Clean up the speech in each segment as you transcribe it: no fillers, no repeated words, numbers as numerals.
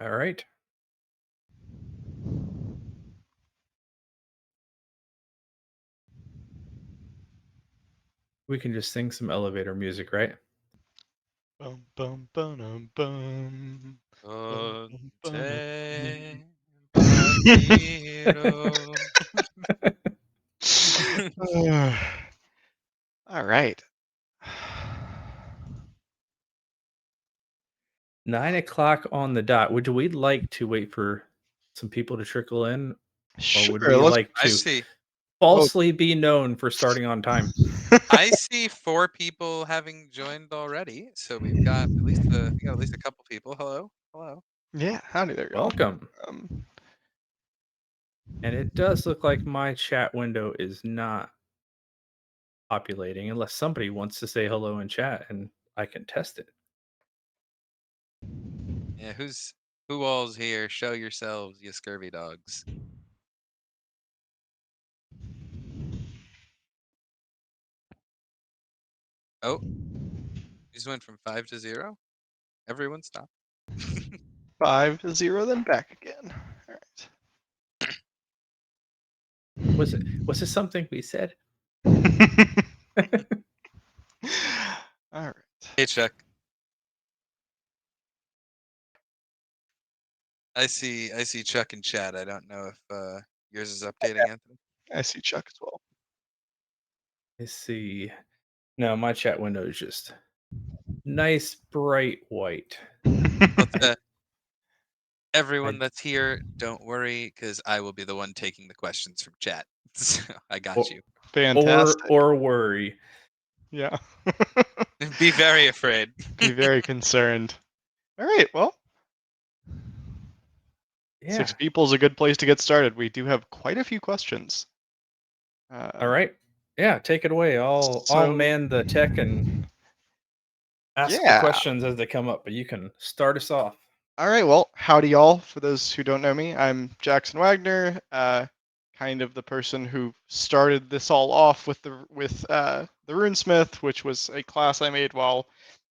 All right. We can just sing some elevator music, right? Bum, bum, bum, bum, bum, bum, Ponte partito. bum. All right. 9 o'clock on the dot. Would we like to wait for some people to trickle in, or would Sure. we Let's. like I to see. Well, falsely be known for starting on time? I see 4 people having joined already, so we got at least a couple people. Hello, hello. yeah. Howdy there, y'all. Welcome. Um, And it does look like my chat window is not populating unless somebody wants to say hello in chat and I can test it. Yeah, who all's here? Show yourselves, you scurvy dogs. Oh, you just went from 5 to 0. Everyone stop. 5-0, then back again. All Was this something we said? right. All right. Hey, Chuck. I see Chuck in chat. I don't know if yours is updating, Anthony. I see Chuck as well. Let's see. No, my chat window is just nice bright white. Well, to everyone I that's here, don't worry, because I will be the one taking the questions from chat. So I got or you. Fantastic. or worry. Yeah. Be very afraid. Be very concerned. All right. Well, Yeah. 6 people is a good place to get started. We do have quite a few questions. All right. Yeah, take it away. I'll So man the tech and ask the yeah. questions as they come up, but you can start us off. All right. Well, howdy, y'all. For those who don't know me, I'm Jackson Wagner. Kind of the person who started this all off with the Runesmith, which was a class I made while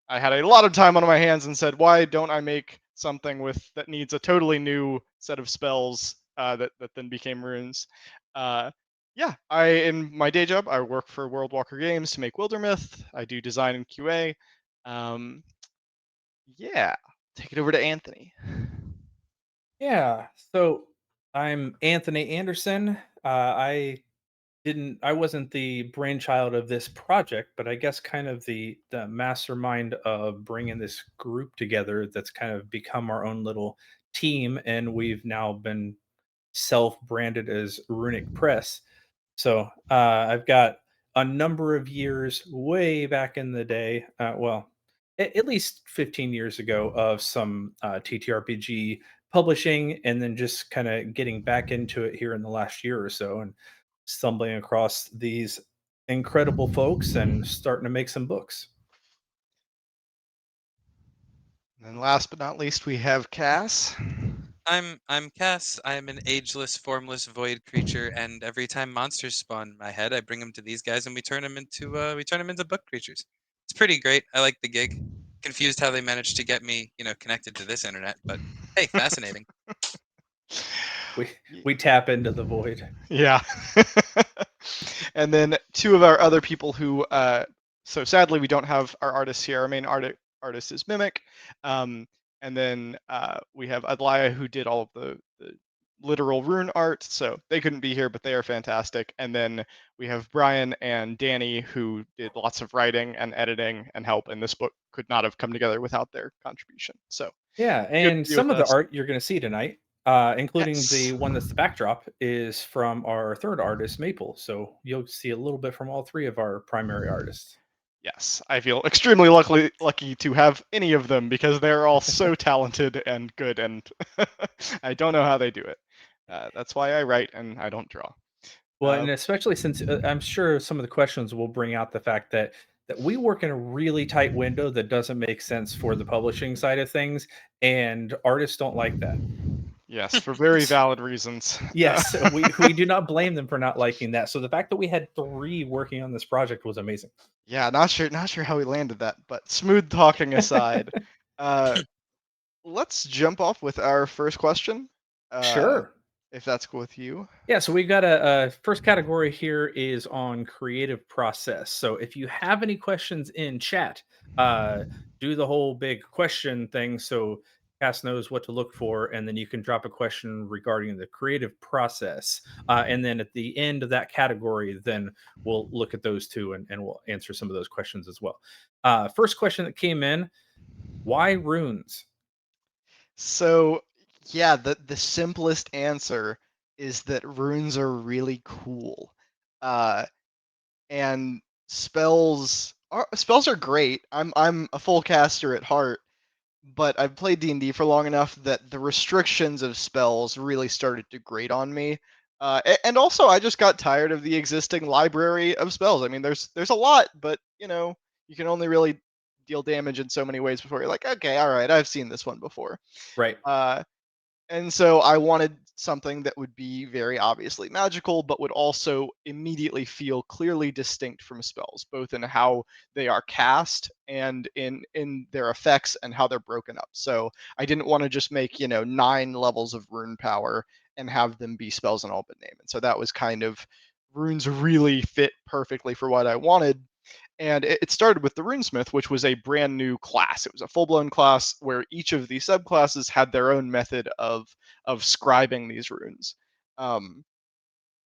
I had a lot of time on my hands and said, why don't I make something that needs a totally new set of spells that then became runes. Yeah, in my day job I work for World Walker Games to make Wildermyth. I do design and QA. Um, yeah, take it over to Anthony. Yeah. So I'm Anthony Anderson. I wasn't the brainchild of this project, but I guess kind of the mastermind of bringing this group together that's kind of become our own little team, and we've now been self-branded as Runic Press. So I've got a number of years way back in the day, well, at least 15 years ago, of some TTRPG publishing, and then just kind of getting back into it here in the last year or so, and stumbling across these incredible folks and starting to make some books. And last but not least, we have Cass. I'm Cass. I'm an ageless, formless void creature, and every time monsters spawn in my head, I bring them to these guys, and we turn them into book creatures. It's pretty great. I like the gig. Confused how they managed to get me, connected to this internet, but hey, fascinating. We tap into the void. Yeah. And then 2 of our other people who, so sadly we don't have our artists here. Our main artist is Mimic. And then we have Adlaya, who did all of the literal rune art. So they couldn't be here, but they are fantastic. And then we have Brian and Danny, who did lots of writing and editing and help. And this book could not have come together without their contribution. So Yeah, good to and be some with of the us. art you're going to see tonight, including Yes. the one that's the backdrop, is from our third artist, Maple. So you'll see a little bit from all 3 of our primary artists. Yes, I feel extremely lucky to have any of them because they're all so talented and good, and I don't know how they do it. That's why I write and I don't draw. Well, Uh, and especially since I'm sure some of the questions will bring out the fact that we work in a really tight window that doesn't make sense for the publishing side of things, and artists don't like that. yes, for very valid reasons. Yes, we do not blame them for not liking that. So the fact that we had 3 working on this project was amazing. Yeah, not sure how we landed that, but smooth talking aside, uh, let's jump off with our first question, uh, Sure. if that's cool with you. Yeah, so we've got a first category here is on creative process. So if you have any questions in chat, do the whole big question thing so Cass knows what to look for, and then you can drop a question regarding the creative process. And then at the end of that category, then we'll look at those two and we'll answer some of those questions as well. First question that came in: why runes? So, yeah, the simplest answer is that runes are really cool. Uh, and spells are great. I'm a full caster at heart, but I've played D&D for long enough that the restrictions of spells really started to grate on me. And also, I just got tired of the existing library of spells. I mean, there's a lot, but you can only really deal damage in so many ways before you're like, okay, all right, I've seen this one before. Right. Uh, and so I wanted something that would be very obviously magical, but would also immediately feel clearly distinct from spells, both in how they are cast and in their effects and how they're broken up. So I didn't want to just make 9 levels of rune power and have them be spells in all but name. And so that was kind of runes really fit perfectly for what I wanted. And it started with the Runesmith, which was a brand new class. It was a full-blown class where each of the subclasses had their own method of scribing these runes. Um,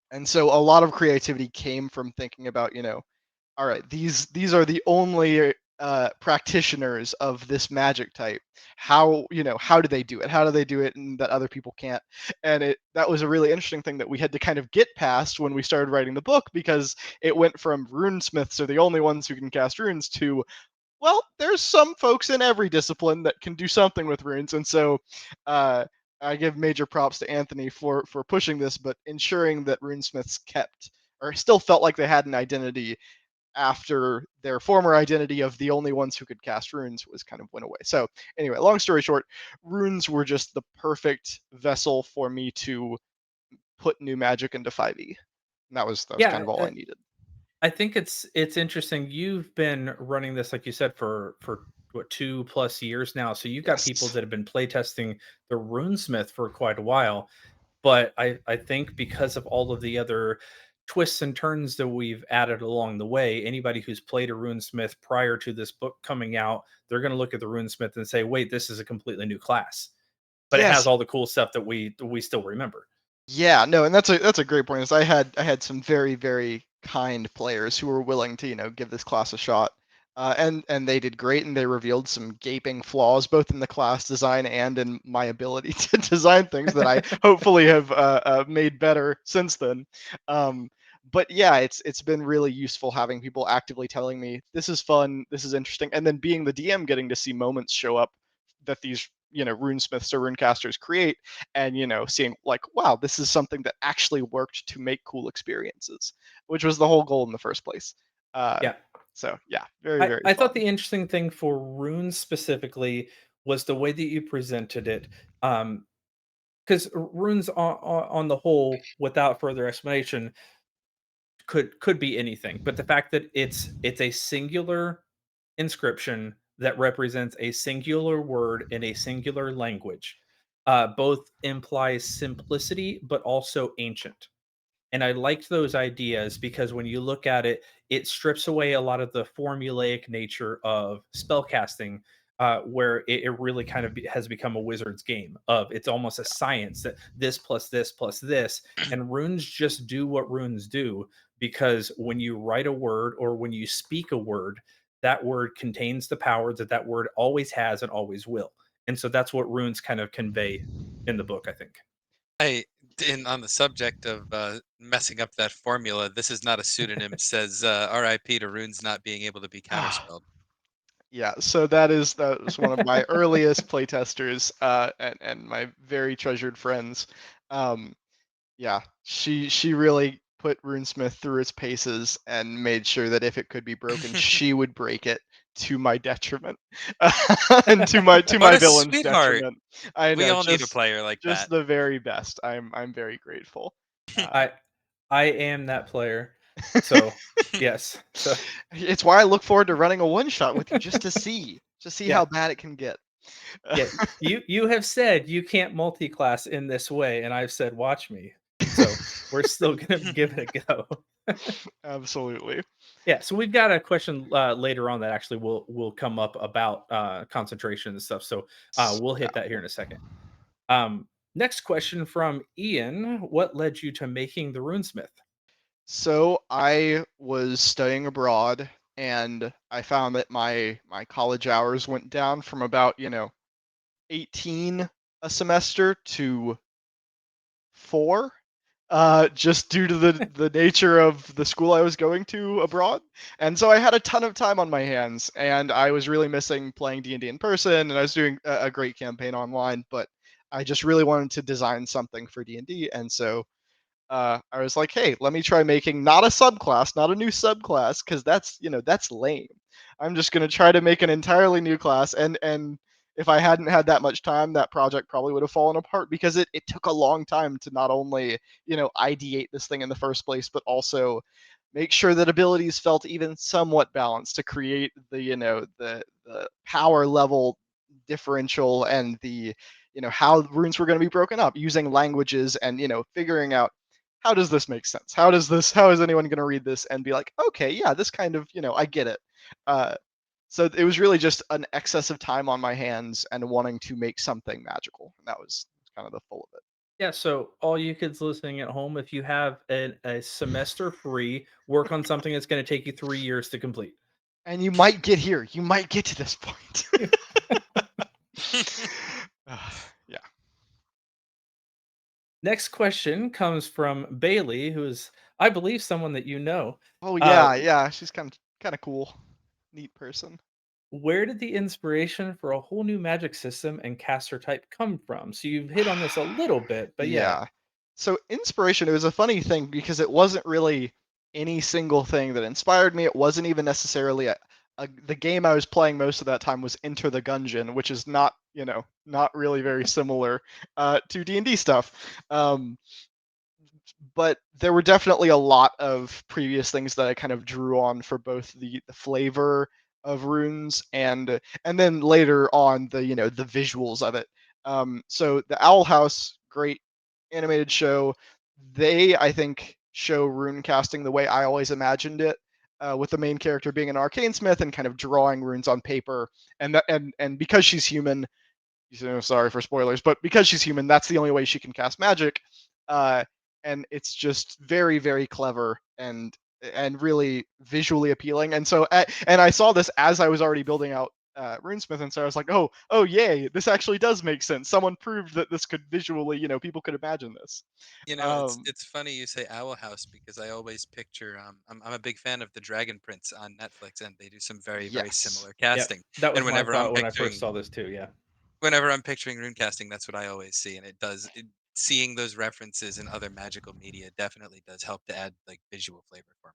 and so a lot of creativity came from thinking about, all right, these are the only practitioners of this magic type. How do they do it? How do they do it and that other people can't? And that was a really interesting thing that we had to kind of get past when we started writing the book, because it went from runesmiths are the only ones who can cast runes to, well, there's some folks in every discipline that can do something with runes. And so uh, I give major props to Anthony for pushing this, but ensuring that runesmiths kept or still felt like they had an identity after their former identity of the only ones who could cast runes was kind of went away. So anyway, long story short, runes were just the perfect vessel for me to put new magic into 5e. And that was kind Yeah, of all I needed. I think it's interesting. You've been running this, like you said, for what 2+ years now. So you've got people Yes. that have been playtesting the Runesmith for quite a while. But I think because of all of the other twists and turns that we've added along the way, anybody who's played a Runesmith prior to this book coming out, they're going to look at the Runesmith and say, "Wait, this is a completely new class." But it has Yes. all the cool stuff that we still remember. Yeah, no, and that's a great point. Is I had some very very kind players who were willing to give this class a shot, and they did great, and they revealed some gaping flaws both in the class design and in my ability to design things that I hopefully have made better since then. Um, but yeah, it's been really useful having people actively telling me this is fun, this is interesting, and then being the DM, getting to see moments show up that these runesmiths or runecasters create, and seeing like, wow, this is something that actually worked to make cool experiences, which was the whole goal in the first place. uh Yeah. so yeah, very I, very I thought fun. the interesting thing for runes specifically was the way that you presented it. Because runes on the whole, without further explanation, could be anything. But the fact that it's a singular inscription that represents a singular word in a singular language, both implies simplicity but also ancient. And I liked those ideas because when you look at it, it strips away a lot of the formulaic nature of spellcasting, where it really kind of has become a wizard's game of it's almost a science that this plus this, and runes just do what runes do because when you write a word or when you speak a word, that word contains the power that that word always has and always will. And so that's what runes kind of convey in the book, I think. I on the subject of messing up that formula, this is not a pseudonym. Says R.I.P. to runes not being able to be counterspelled. Yeah, so that was one of my earliest playtesters, and my very treasured friends. um Yeah, she really put RuneSmith through its paces and made sure that if it could be broken, she would break it to my detriment, and to my What a villain's sweetheart! detriment. I We know, all need a just player like just that. the very best. I'm very grateful. I I am that player. So, yes. So, It's why I look forward to running a one shot with you, just to see yeah. how bad it can get. Yeah, you have said you can't multi-class in this way, and I've said, "Watch me." So, we're still gonna give it a go. Absolutely. Yeah, so we've got a question, later on that actually will come up about, concentration and stuff, so, we'll Yeah. hit that here in a second. Next question from Ian, what led you to making the Runesmith? So I was studying abroad, and I found that my college hours went down from about 18 a semester to 4, just due to the nature of the school I was going to abroad. And so I had a ton of time on my hands, and I was really missing playing D&D in person, and I was doing a great campaign online, but I just really wanted to design something for D&D, and so I was like, hey, let me try making not a subclass, not a new subclass, because that's lame. I'm just gonna try to make an entirely new class, and if I hadn't had that much time, that project probably would have fallen apart because it took a long time to not only ideate this thing in the first place, but also make sure that abilities felt even somewhat balanced to create the power level differential and the how runes were going to be broken up using languages and figuring out how does this make sense? How is anyone going to read this and be like, okay, yeah, this kind of, I get it. Uh, so it was really just an excess of time on my hands and wanting to make something magical. And that was kind of the full of it. Yeah, so all you kids listening at home, if you have a semester free, work on something that's gonna take you 3 years to complete. And you might get here. You might get to this point. Yeah. Next question comes from Bailey, who is, I believe, someone that you know. Oh Uh, yeah, yeah. She's kind of cool, neat person. where did the inspiration for a whole new magic system and caster type come from? So you've hit on this a little bit, but yeah. Yeah. So inspiration, it was a funny thing because it wasn't really any single thing that inspired me. It wasn't even necessarily the game I was playing most of that time was Enter the Gungeon, which is not, not really very similar to D&D stuff. But there were definitely a lot of previous things that I kind of drew on for both the flavor of runes and then later on the visuals of it. So the Owl House, great animated show. They I think show rune casting the way I always imagined it. With the main character being an arcane smith and kind of drawing runes on paper, and because she's human, sorry for spoilers, but because she's human, that's the only way she can cast magic. Uh, and it's just very, very clever and really visually appealing. And so, and I saw this as I was already building out RuneSmith, and so I was like, oh, yay, this actually does make sense. Someone proved that this could visually, people could imagine this. It's Um, it's funny you say Owl House because I always picture I'm a big fan of the Dragon Prince on Netflix, and they do some very yes, similar Yep. casting. That And was my thought when I first saw this too, yeah. whenever I'm picturing rune casting, that's what I always see, and seeing those references in other magical media definitely does help to add like visual flavor for me.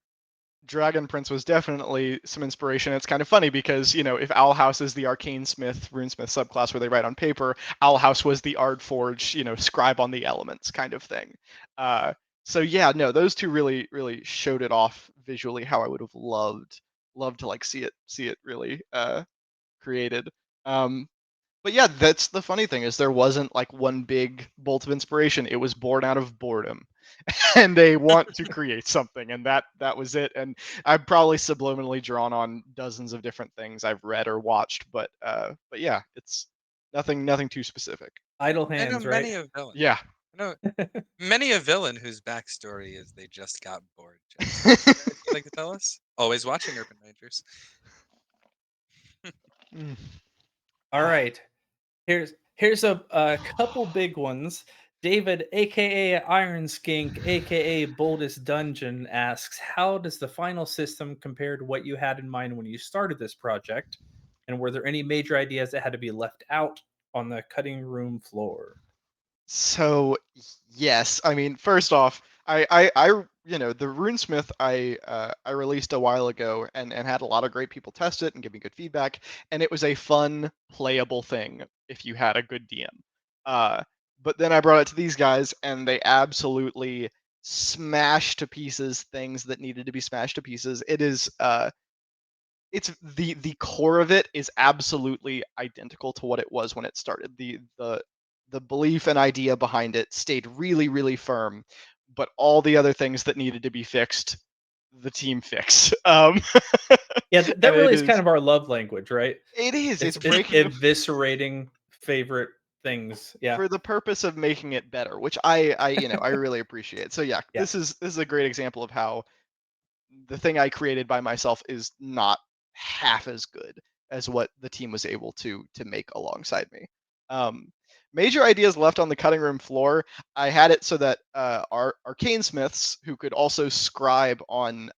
Dragon Prince was definitely some inspiration. It's kind of funny because, if Owl House is the Arcane Smith, Runesmith subclass where they write on paper, Owl House was the Ard Forge, scribe on the elements kind of thing. Uh, so yeah, no, those two really, really showed it off visually how I would have loved to like see it really created. Um, but yeah, that's the funny thing is there wasn't like one big bolt of inspiration. It was born out of boredom. And they want to create something, and that was it. And I've probably subliminally drawn on dozens of different things I've read or watched, but yeah, it's nothing too specific. Idle I know hands, right? many a villain. Yeah. I know many a villain whose backstory is they just got bored. Jackson, anything you'd like to tell us? Always watching Urban Rangers. Mm. All Ah, right. Here's a couple big ones. David, aka Iron Skink, aka Boldest Dungeon, asks, "How does the final system compare to what you had in mind when you started this project? And were there any major ideas that had to be left out on the cutting room floor?" So yes, I mean, first off, I the RuneSmith I released a while ago and had a lot of great people test it and give me good feedback, and it was a fun playable thing if you had a good DM. Uh, but then I brought it to these guys and they absolutely smashed to pieces things that needed to be smashed to pieces. it's the core of it is absolutely identical to what it was when it started. The belief and idea behind it stayed really, really firm, but all the other things that needed to be fixed, the team fixed. Yeah, that And it really is kind is of our love language, right? it is It's it's breaking them eviscerating favorite things. Yeah, for the purpose of making it better, which I really appreciate. So yeah, yeah. this is a great example of how the thing I created by myself is not half as good as what the team was able to make alongside me. Um, Major ideas left on the cutting room floor. I had it so that our arcane smiths who could also scribe on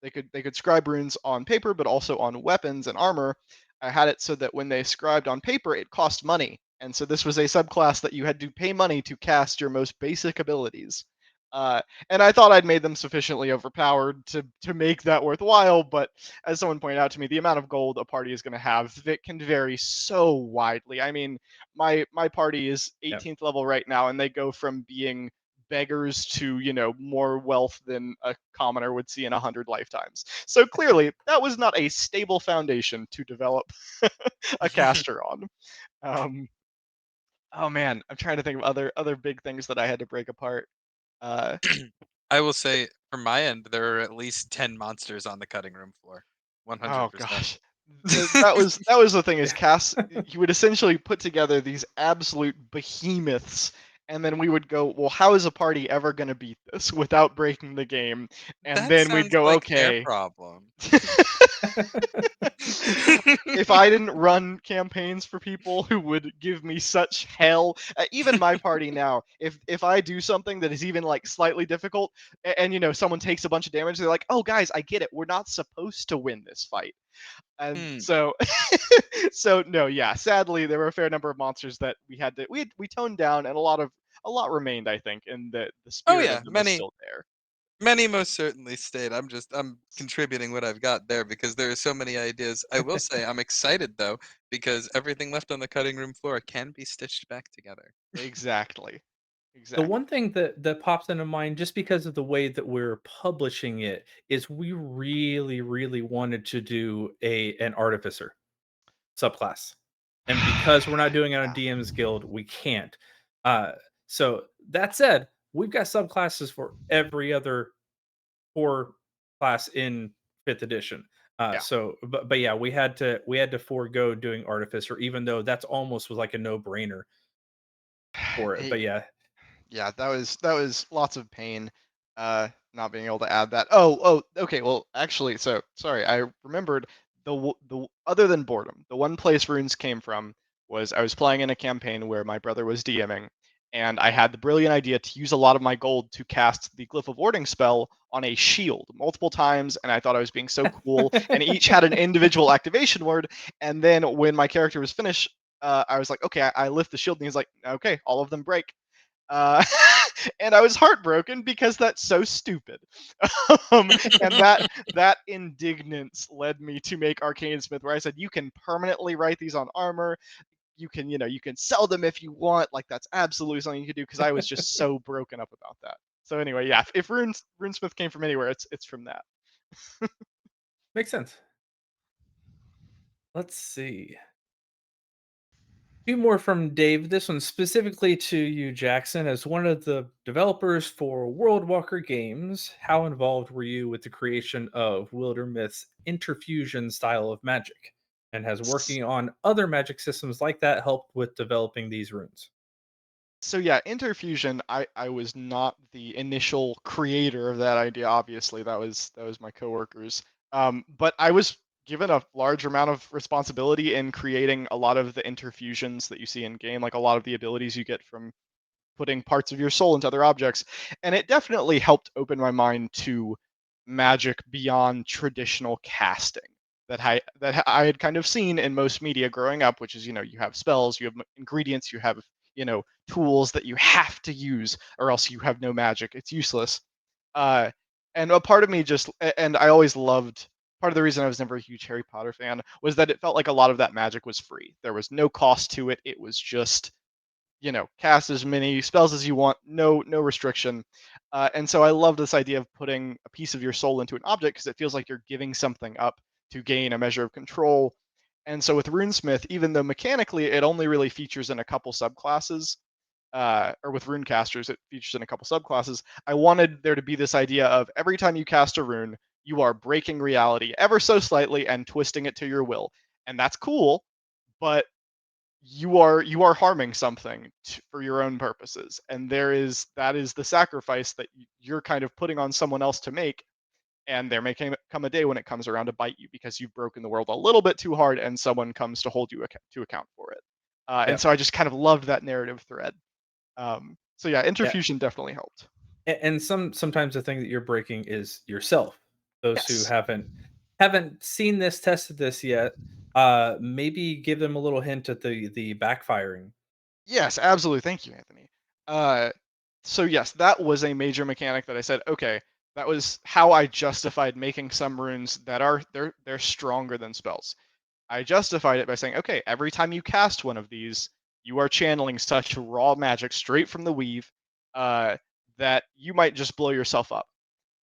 they could scribe runes on paper, but also on weapons and armor. I had it so that when they scribed on paper, it cost money, and so this was a subclass that you had to pay money to cast your most basic abilities. Uh, and I thought I'd made them sufficiently overpowered to make that worthwhile. But as someone pointed out to me, the amount of gold a party is going to have it can vary so widely. I mean, my party is Yeah. 18th level right now, and they go from being beggars to more wealth than a commoner would see in 100 lifetimes. So clearly that was not a stable foundation to develop a caster on. um oh man, I'm trying to think of other big things that I had to break apart. uh I will say, from my end, there are at least 10 monsters on the cutting room floor. oh 100%. gosh, that was the thing is Cass he would essentially put together these absolute behemoths, and then we would go, well, how is a party ever going to beat this without breaking the game? And That then we'd sounds go, like their okay. problem. If I didn't run campaigns for people who would give me such hell, even my party now, if I do something that is even like slightly difficult, and someone takes a bunch of damage, they're like, "Oh, guys, I get it. We're not supposed to win this fight." And Hmm. so, so no, yeah. Sadly, there were a fair number of monsters that we toned down, and a lot remained. I think, and the Oh spirit yeah, of them was many still there. many most certainly stayed. I'm contributing what I've got there because there are so many ideas. I will say I'm excited though because everything left on the cutting room floor can be stitched back together. Exactly. The Exactly. one thing that pops into mind just because of the way that we're publishing it is we really, really wanted to do an artificer subclass. And because we're not doing it on Yeah. DM's Guild, we can't. Uh, so that said, we've got subclasses for every other core class in fifth edition. Yeah. But yeah, we had to forego doing artificer, even though that's almost was like a no brainer for it. But Hey, yeah, yeah, that was lots of pain, not being able to add that. Okay. Well, actually, so sorry, I remembered the other than boredom, the one place runes came from was I was playing in a campaign where my brother was DMing, and I had the brilliant idea to use a lot of my gold to cast the Glyph of Warding spell on a shield multiple times, and I thought I was being so cool, and each had an individual activation word, and then when my character was finished, I was like, okay, I lift the shield, and he's like, okay, all of them break. Uh, and I was heartbroken because that's so stupid. um, and that indignance led me to make Arcane Smith, where I said you can permanently write these on armor. You can sell them if you want. Like that's absolutely something you could do because I was just so broken up about that. So anyway, yeah, if Runesmith came from anywhere, it's from that. makes sense. Let's see. Two more from Dave. This one specifically to you, Jackson. As one of the developers for World Walker Games, how involved were you with the creation of Wildermyth's interfusion style of magic? And has working on other magic systems like that helped with developing these runes? So yeah, interfusion. I was not the initial creator of that idea. Obviously, that was my coworkers. But I was given a large amount of responsibility in creating a lot of the interfusions that you see in game, like a lot of the abilities you get from putting parts of your soul into other objects, and it definitely helped open my mind to magic beyond traditional casting that I had kind of seen in most media growing up, which is you have spells, you have ingredients, you have tools that you have to use, or else you have no magic. It's useless. Uh, and a part of me and I always loved. Part of the reason I was never a huge Harry Potter fan was that it felt like a lot of that magic was free. There was no cost to it. It was just cast as many spells as you want, no restriction. And so I love this idea of putting a piece of your soul into an object because it feels like you're giving something up to gain a measure of control. And so with Runesmith, even though mechanically it only really features in a couple subclasses, or with runecasters, it features in a couple subclasses. I wanted there to be this idea of every time you cast a rune, you are breaking reality ever so slightly and twisting it to your will, and that's cool. But you are harming something for your own purposes, and that is the sacrifice that you're kind of putting on someone else to make. And there may come a day when it comes around to bite you because you've broken the world a little bit too hard, and someone comes to hold you to account for it. And Yeah. so I just kind of loved that narrative thread. So yeah, Yeah. interfusion definitely helped. And sometimes the thing that you're breaking is yourself. Those who Yes. haven't seen this, tested this yet, maybe give them a little hint at the backfiring. Yes, absolutely. Thank you, Anthony. Uh, so yes, that was a major mechanic that I said, okay, that was how I justified making some runes that they're stronger than spells. I justified it by saying, okay, every time you cast one of these, you are channeling such raw magic straight from the weave, uh, that you might just blow yourself up.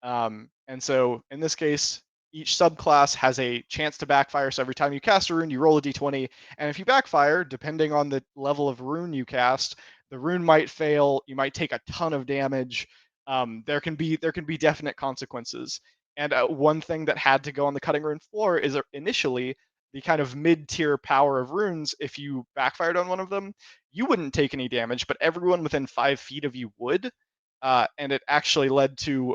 And so in this case, each subclass has a chance to backfire. So every time you cast a rune, you roll a d20. And if you backfire, depending on the level of rune you cast, the rune might fail. You might take a ton of damage. There can be definite consequences. And one thing that had to go on the cutting rune floor is initially the kind of mid-tier power of runes. If you backfired on one of them, you wouldn't take any damage, but everyone within 5 feet of you would. And it actually led to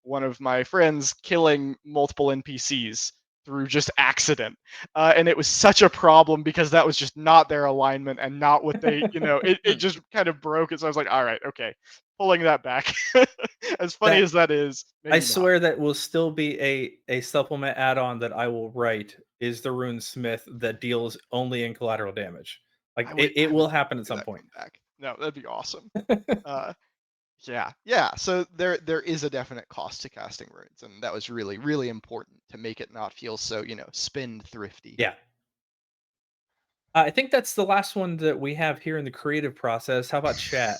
one of my friends killing multiple NPCs through just accident. And it was such a problem because that was just not their alignment and not what it just kind of broke it. So I was like, all right, okay, pulling that back. As funny That as that is, I maybe not. swear that will still be a supplement add-on that I will write is the Rune Smith that deals only in collateral damage. Like it I would will love happen to at see some that point. come back. No, that'd be awesome. Uh, Yeah, yeah. So there is a definite cost to casting runes, and that was really really important to make it not feel so spend thrifty. Yeah. I think that's the last one that we have here in the creative process. How about chat?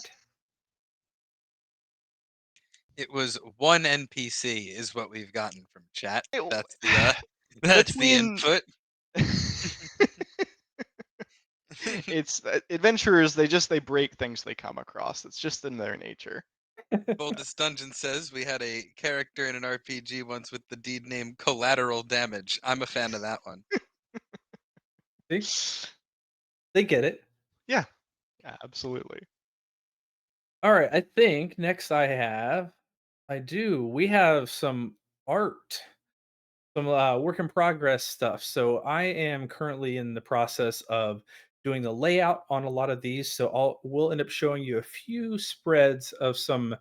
It was one NPC is what we've gotten from chat. It- That's the that's the Between input. it's adventurers, they break things they come across. It's just in their nature. Boldest Dungeon says we had a character in an RPG once with the deed name Collateral Damage. I'm a fan of that one. See? They get it. Yeah, yeah, absolutely. All right, I think next I do. We have some art, some work in progress stuff. So I am currently in the process of doing the layout on a lot of these. So we'll end up showing you a few spreads of some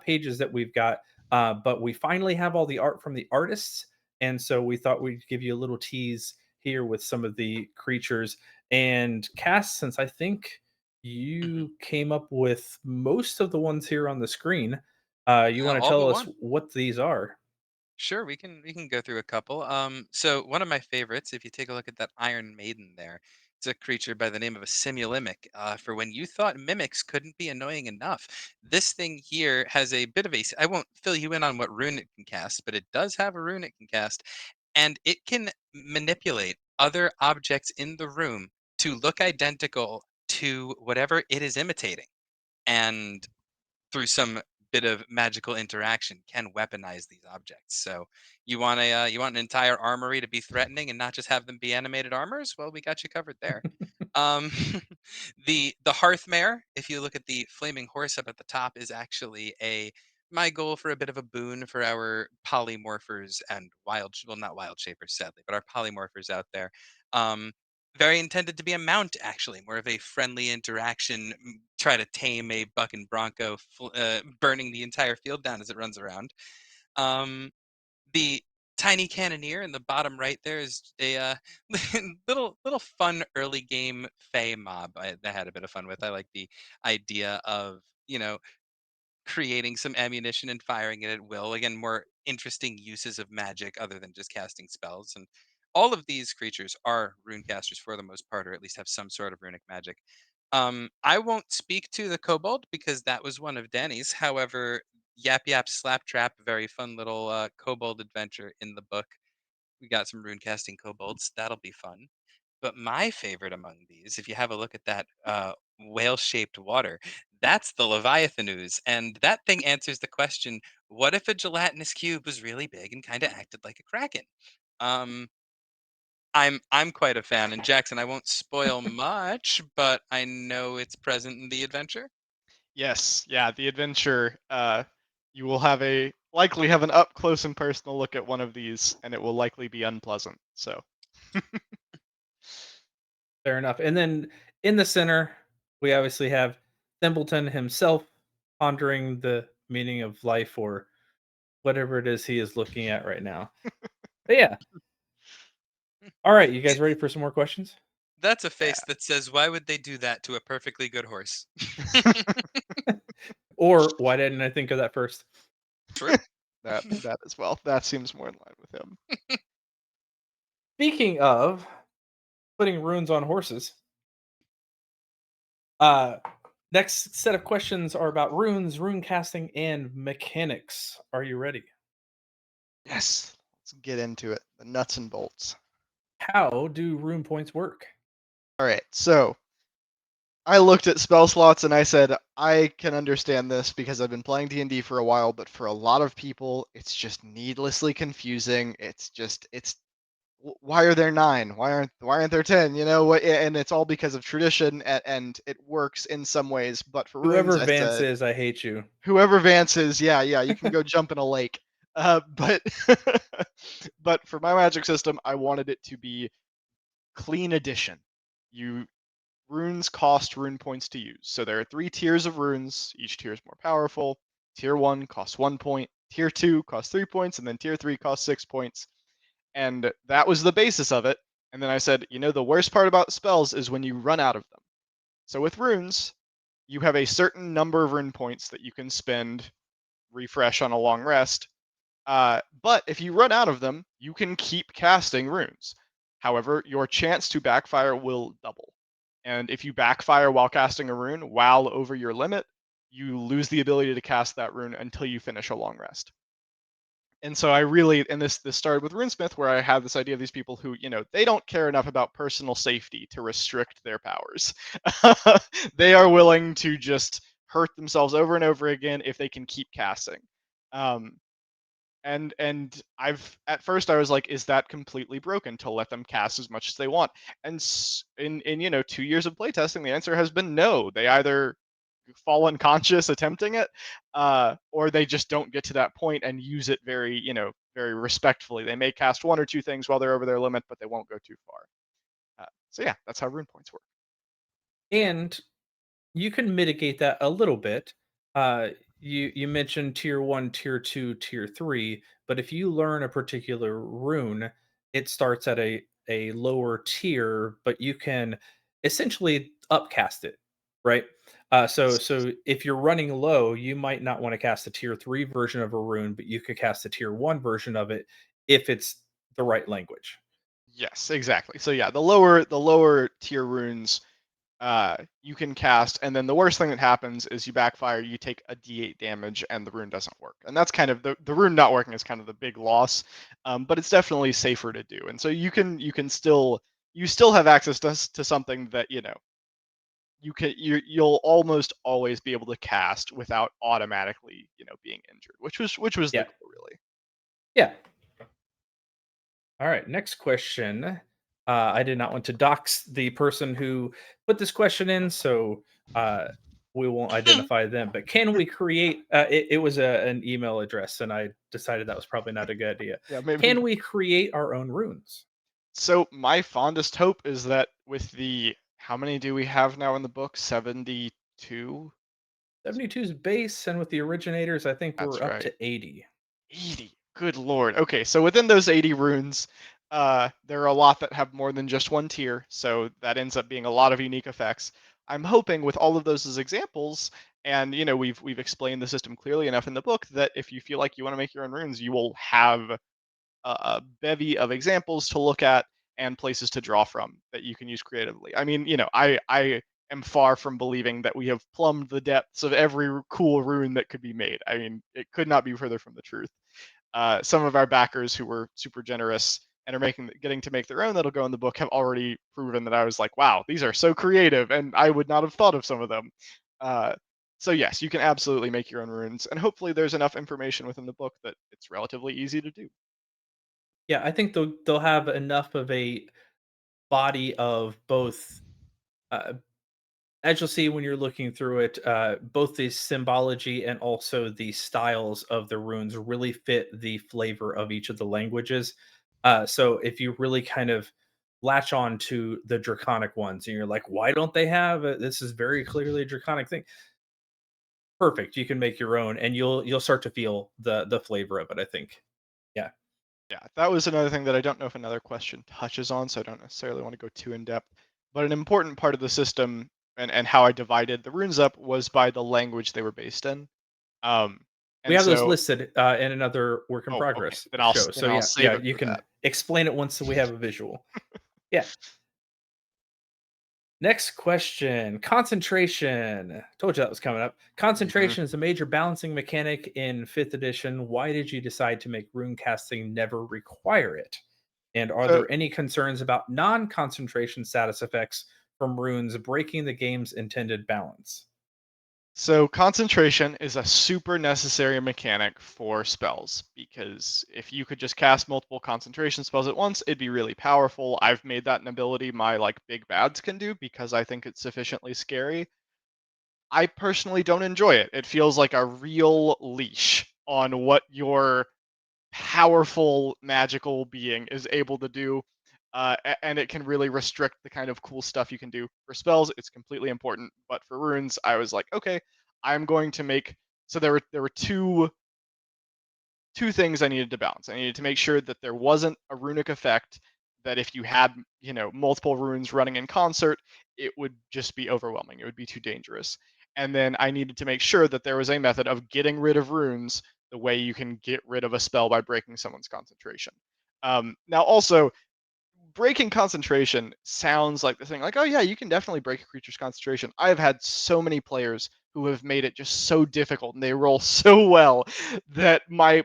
pages that we've got. But we finally have all the art from the artists, and so we thought we'd give you a little tease here with some of the creatures and casts. Since I think Mhm. you came up with most of the ones here on the screen, you want to All but tell us one. what these are? Sure, we can go through a couple. So one of my favorites, if you take a look at that Iron Maiden there, it's a creature by the name of a Simulimic. For when you thought mimics couldn't be annoying enough, this thing here has a bit of a. I won't fill you in on what rune it can cast, but it does have a rune it can cast, and it can manipulate other objects in the room to look identical to whatever it is imitating. And through some bit of magical interaction can weaponize these objects. So you want an entire armory to be threatening and not just have them be animated armors? Well, we got you covered there. Um, the Hearthmare, if you look at the flaming horse up at the top, is actually a my goal for a bit of a boon for our polymorphers and well, not wild shapers sadly, but our polymorphers out there. Um, very intended to be a mount, actually, more of a friendly interaction. Try to tame a buck and bronco, burning the entire field down as it runs around. Um, the tiny cannoneer in the bottom right there is a little fun early game fey mob I had a bit of fun with. I like the idea of creating some ammunition and firing it at will. Again, more interesting uses of magic other than just casting spells. And all of these creatures are rune casters for the most part, or at least have some sort of runic magic. I won't speak to the kobold because that was one of Danny's. However, Yap Yap Slap Trap, very fun little kobold adventure in the book. We got some rune casting kobolds. That'll be fun. But my favorite among these, if you have a look at that whale-shaped water, that's the Leviathan ooze, and that thing answers the question: what if a gelatinous cube was really big and kind of acted like a kraken? Um, I'm quite a fan, and Jackson, I won't spoil much, but I know it's present in the adventure. Yes, yeah, the adventure. You will likely have an up close and personal look at one of these, and it will likely be unpleasant. So Fair enough. And then in the center, we obviously have Thimbleton himself pondering the meaning of life or whatever it is he is looking at right now. But yeah. All right, you guys ready for some more questions? That's a yeah, face that says, "Why would they do that to a perfectly good horse?" Or why didn't I think of that first? True. that as well. That seems more in line with him. Speaking of putting runes on horses, uh next set of questions are about runes, rune casting, and mechanics. Are you ready? Yes, let's get into it. The nuts and bolts. How do rune points work? All right, so I looked at spell slots and I said I can understand this because I've been playing D&D for a while, but for a lot of people, it's just needlessly confusing. It's why are there 9? Why aren't there 10? You know what? And it's all because of tradition, and it works in some ways. But for runes, Whoever I Vance said is, I hate you. whoever Vance is, yeah, you can go jump in a lake. But but for my magic system, I wanted it to be clean addition. You Runes cost rune points to use. So there are 3 tiers of runes. Each tier is more powerful. Tier 1 costs 1 point. Tier 2 costs 3 points, and then Tier 3 costs 6 points. And that was the basis of it. And then I said, the worst part about spells is when you run out of them. So with runes, you have a certain number of rune points that you can spend, refresh on a long rest. But if you run out of them, you can keep casting runes. However, your chance to backfire will double. And if you backfire while casting a rune while over your limit, you lose the ability to cast that rune until you finish a long rest. And so I really, and this started with Runesmith, where I had this idea of these people who, they don't care enough about personal safety to restrict their powers. They are willing to just hurt themselves over and over again if they can keep casting. Um, and I've at first I was like, is that completely broken to let them cast as much as they want? And in 2 years of playtesting, the answer has been no. They either fall unconscious attempting it, or they just don't get to that point and use it very respectfully. They may cast 1 or 2 things while they're over their limit, but they won't go too far. So yeah, that's how rune points work. And you can mitigate that a little bit. You mentioned tier 1, tier 2, tier 3, but if you learn a particular rune, it starts at a lower tier, but you can essentially upcast it, right? So if you're running low, you might not want to cast a tier 3 version of a rune, but you could cast a tier 1 version of it if it's the right language. Yes, exactly. So yeah, the lower tier runes you can cast, and then the worst thing that happens is you backfire, you take a d8 damage, and the rune doesn't work. And that's kind of the rune not working is kind of the big loss, but it's definitely safer to do. And so you still have access to something that you'll almost always be able to cast without automatically being injured, which was the Yeah. goal really. Yeah. All right, next question. I did not want to dox the person who put this question in, so we won't identify them. But can we create? It was an email address, and I decided that was probably not a good idea. Yeah, maybe. Can we create our own runes? So my fondest hope is that with the how many do we have now in the book? 72. 72 is base, and with the originators, I think That's we're up right. to 80. 80. Good lord. Okay, so within those 80 runes, there are a lot that have more than just one tier, so that ends up being a lot of unique effects. I'm hoping with all of those as examples, and we've explained the system clearly enough in the book that if you feel like you want to make your own runes, you will have a bevy of examples to look at and places to draw from that you can use creatively. I mean, I am far from believing that we have plumbed the depths of every cool rune that could be made. I mean, it could not be further from the truth. Some of our backers who were super generous and are getting to make their own that'll go in the book have already proven that I was like, wow, these are so creative, and I would not have thought of some of them. Uh, so yes, you can absolutely make your own runes, and hopefully there's enough information within the book that it's relatively easy to do. Yeah, I think they'll have enough of a body of both, uh, as you'll see when you're looking through it, both the symbology and also the styles of the runes really fit the flavor of each of the languages. So if you really kind of latch on to the draconic ones and you're like, why don't they have it? This is very clearly a draconic thing. Perfect. You can make your own and you'll start to feel the flavor of it, I think. Yeah. Yeah, that was another thing that I don't know if another question touches on, so I don't necessarily want to go too in depth. But an important part of the system and how I divided the runes up was by the language they were based in. Um, We and have those so, listed in another work in oh, okay, progress then show. then So I'll yeah, save yeah, it you for can that. explain it once we have a visual. Yeah. Next question. Concentration. Told you that was coming up. Mhm. Concentration is a major balancing mechanic in 5th edition. Why did you decide to make rune casting never require it? And are So, there any concerns about non concentration status effects from runes breaking the game's intended balance? So concentration is a super necessary mechanic for spells because if you could just cast multiple concentration spells at once, it'd be really powerful. I've made that an ability my like big bads can do because I think it's sufficiently scary. I personally don't enjoy it. It feels like a real leash on what your powerful magical being is able to do. And it can really restrict the kind of cool stuff you can do. For spells, it's completely important, but for runes, I was like, okay, I'm going to make. So there were two things I needed to balance. I needed to make sure that there wasn't a runic effect that if you had, multiple runes running in concert, it would just be overwhelming. It would be too dangerous. And then I needed to make sure that there was a method of getting rid of runes the way you can get rid of a spell by breaking someone's concentration. Now, also, breaking concentration sounds like the thing like, oh yeah, you can definitely break a creature's concentration. I've had so many players who have made it just so difficult and they roll so well that my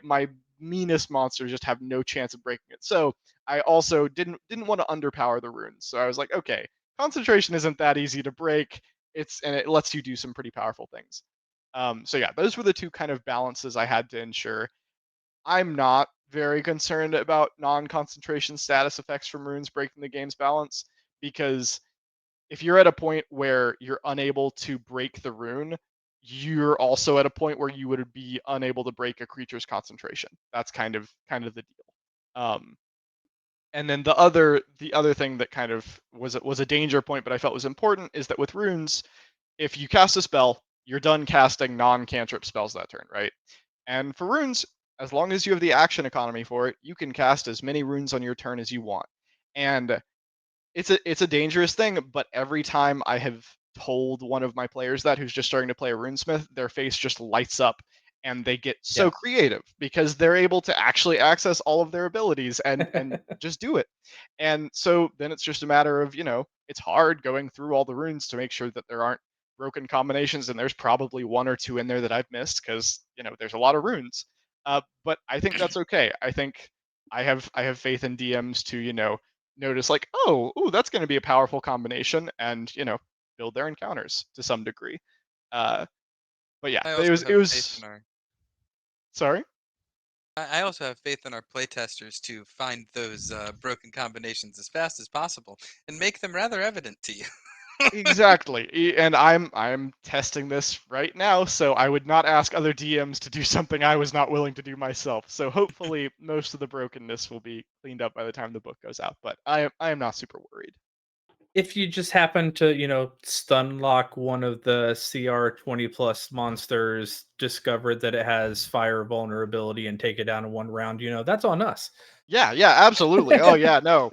meanest monsters just have no chance of breaking it. So I also didn't want to underpower the runes. So I was like, okay, concentration isn't that easy to break. And it lets you do some pretty powerful things. So yeah, those were the two kind of balances I had to ensure. I'm not very concerned about non-concentration status effects from runes breaking the game's balance because if you're at a point where you're unable to break the rune, you're also at a point where you would be unable to break a creature's concentration. That's kind of the deal. Um, and then the other thing that kind of was a danger point, but I felt was important is that with runes, if you cast a spell, you're done casting non-cantrip spells that turn, right? And for runes, as long as you have the action economy for it, you can cast as many runes on your turn as you want. And it's a dangerous thing, but every time I have told one of my players that who's just starting to play a runesmith, their face just lights up and they get so Yeah. creative because they're able to actually access all of their abilities and just do it. And so then it's just a matter of, it's hard going through all the runes to make sure that there aren't broken combinations and there's probably one or two in there that I've missed because, there's a lot of runes. But I think that's okay. I think I have faith in DMs to, notice like, oh, ooh, that's going to be a powerful combination, and build their encounters to some degree. Uh, but yeah, I it also was have faith in our sorry. I also have faith in our playtesters to find those broken combinations as fast as possible and make them rather evident to you. Exactly. And I'm testing this right now, so I would not ask other DMs to do something I was not willing to do myself. So hopefully most of the brokenness will be cleaned up by the time the book goes out, but I am not super worried. If you just happen to, stun lock one of the CR 20 plus monsters, discover that it has fire vulnerability and take it down in one round, that's on us. Yeah, yeah, absolutely. Oh yeah, no.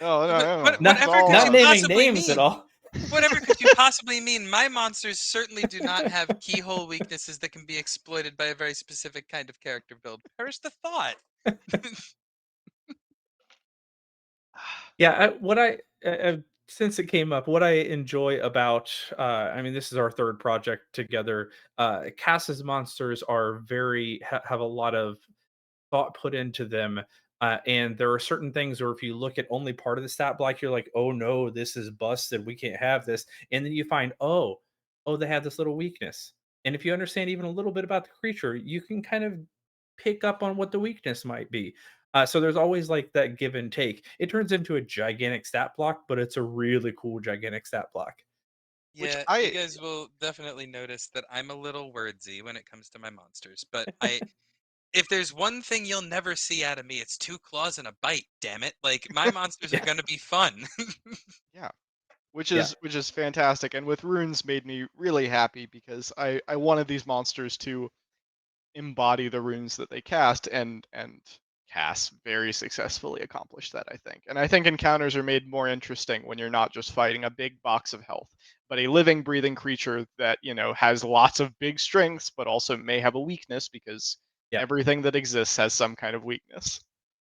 No, no, no, no. This Not is Whatever all could on not you us. naming possibly names at mean? all. Whatever could you possibly mean? My monsters certainly do not have keyhole weaknesses that can be exploited by a very specific kind of character build. Perish the thought. Yeah, what I since it came up, what I enjoy about, I mean, this is our third project together. Cass's monsters are have a lot of thought put into them. And there are certain things where if you look at only part of the stat block, you're like, oh no, this is busted. We can't have this. And then you find, oh, they have this little weakness. And if you understand even a little bit about the creature, you can kind of pick up on what the weakness might be. So there's always like that give and take. It turns into a gigantic stat block, but it's a really cool gigantic stat block. Which Yeah, you I guys will definitely notice that I'm a little wordsy when it comes to my monsters, but if there's one thing you'll never see out of me, it's two claws and a bite, damn it. Like my monsters are Yeah, gonna be fun. yeah, yeah, which is fantastic, and with runes made me really happy because I wanted these monsters to embody the runes that they cast, and Cass very successfully accomplished that, I think. And I think encounters are made more interesting when you're not just fighting a big box of health, but a living, breathing creature that, has lots of big strengths, but also may have a weakness because yeah, everything that exists has some kind of weakness.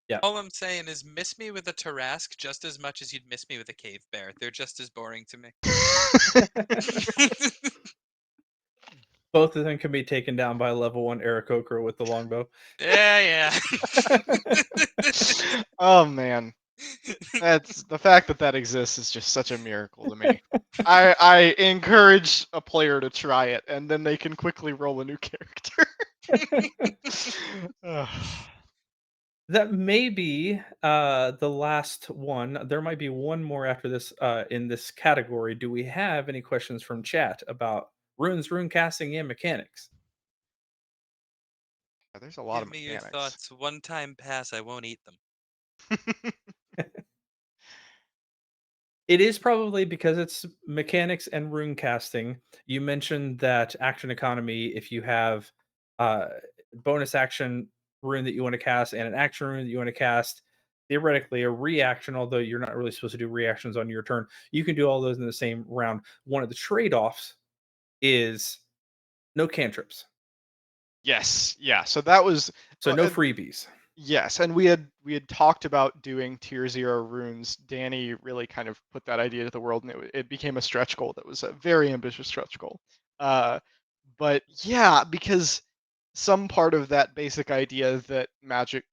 yeah. All I'm saying is miss me with a Tarask just as much as you'd miss me with a cave bear. They're just as boring to me. Both of them can be taken down by a level one Aarakocra with the longbow. Yeah, Oh man, that's the fact that that exists is just such a miracle to me. I encourage a player to try it, and then they can quickly roll a new character. Ugh. That may be the last one. There might be one more after this in this category. Do we have any questions from chat about runes, rune casting, and mechanics? There's a lot Give of me your mechanics. thoughts. One time pass, I won't eat them. It is probably because it's mechanics and rune casting. You mentioned that action economy, if you have uh bonus action rune that you want to cast and an action rune that you want to cast, theoretically a reaction, although you're not really supposed to do reactions on your turn, you can do all those in the same round. One of the trade-offs is no cantrips. Yes, yeah. So that was So no freebies. yes, and we had talked about doing tier 0 runes. Danny really kind of put that idea to the world, and it became a stretch goal that was a very ambitious stretch goal. Uh, but yeah, because some part of that basic idea that magic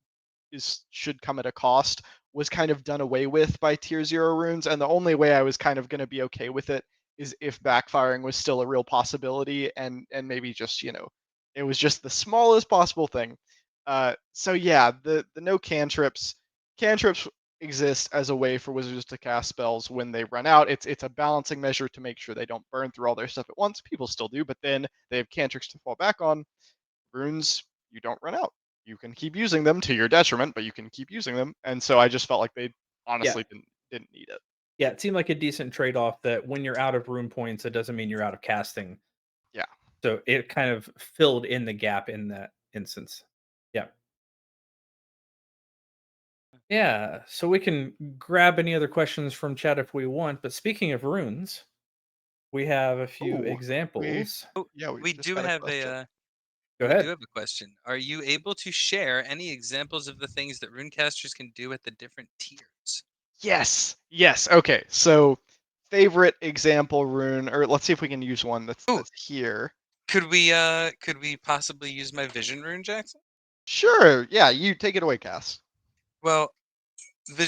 is should come at a cost was kind of done away with by tier 0 runes, and the only way I was kind of going to be okay with it is if backfiring was still a real possibility, and maybe just, it was just the smallest possible thing. So yeah, the no cantrips exist as a way for wizards to cast spells when they run out. It's a balancing measure to make sure they don't burn through all their stuff at once. People still do, but then they have cantrips to fall back on. Runes, you don't run out. You can keep using them to your detriment, but you can keep using them. And so I just felt like they Yeah. honestly didn't need it. Yeah, it seemed like a decent trade-off that when you're out of rune points, it doesn't mean you're out of casting. Yeah. So it kind of filled in the gap in that instance. Yeah. Yeah, so we can grab any other questions from chat if we want. But speaking of runes, we have a few Oh, we examples. Oh, yeah, we we just do had a have question. Go we do ahead. have a question. Are you able to share any examples of the things that runecasters can do at the different tiers? Yes. Yes. Okay. So favorite example rune, or let's see if we can use one Oh, that's here. could we possibly use my vision rune, Jackson? Sure. Yeah, you take it away, Cass. Well,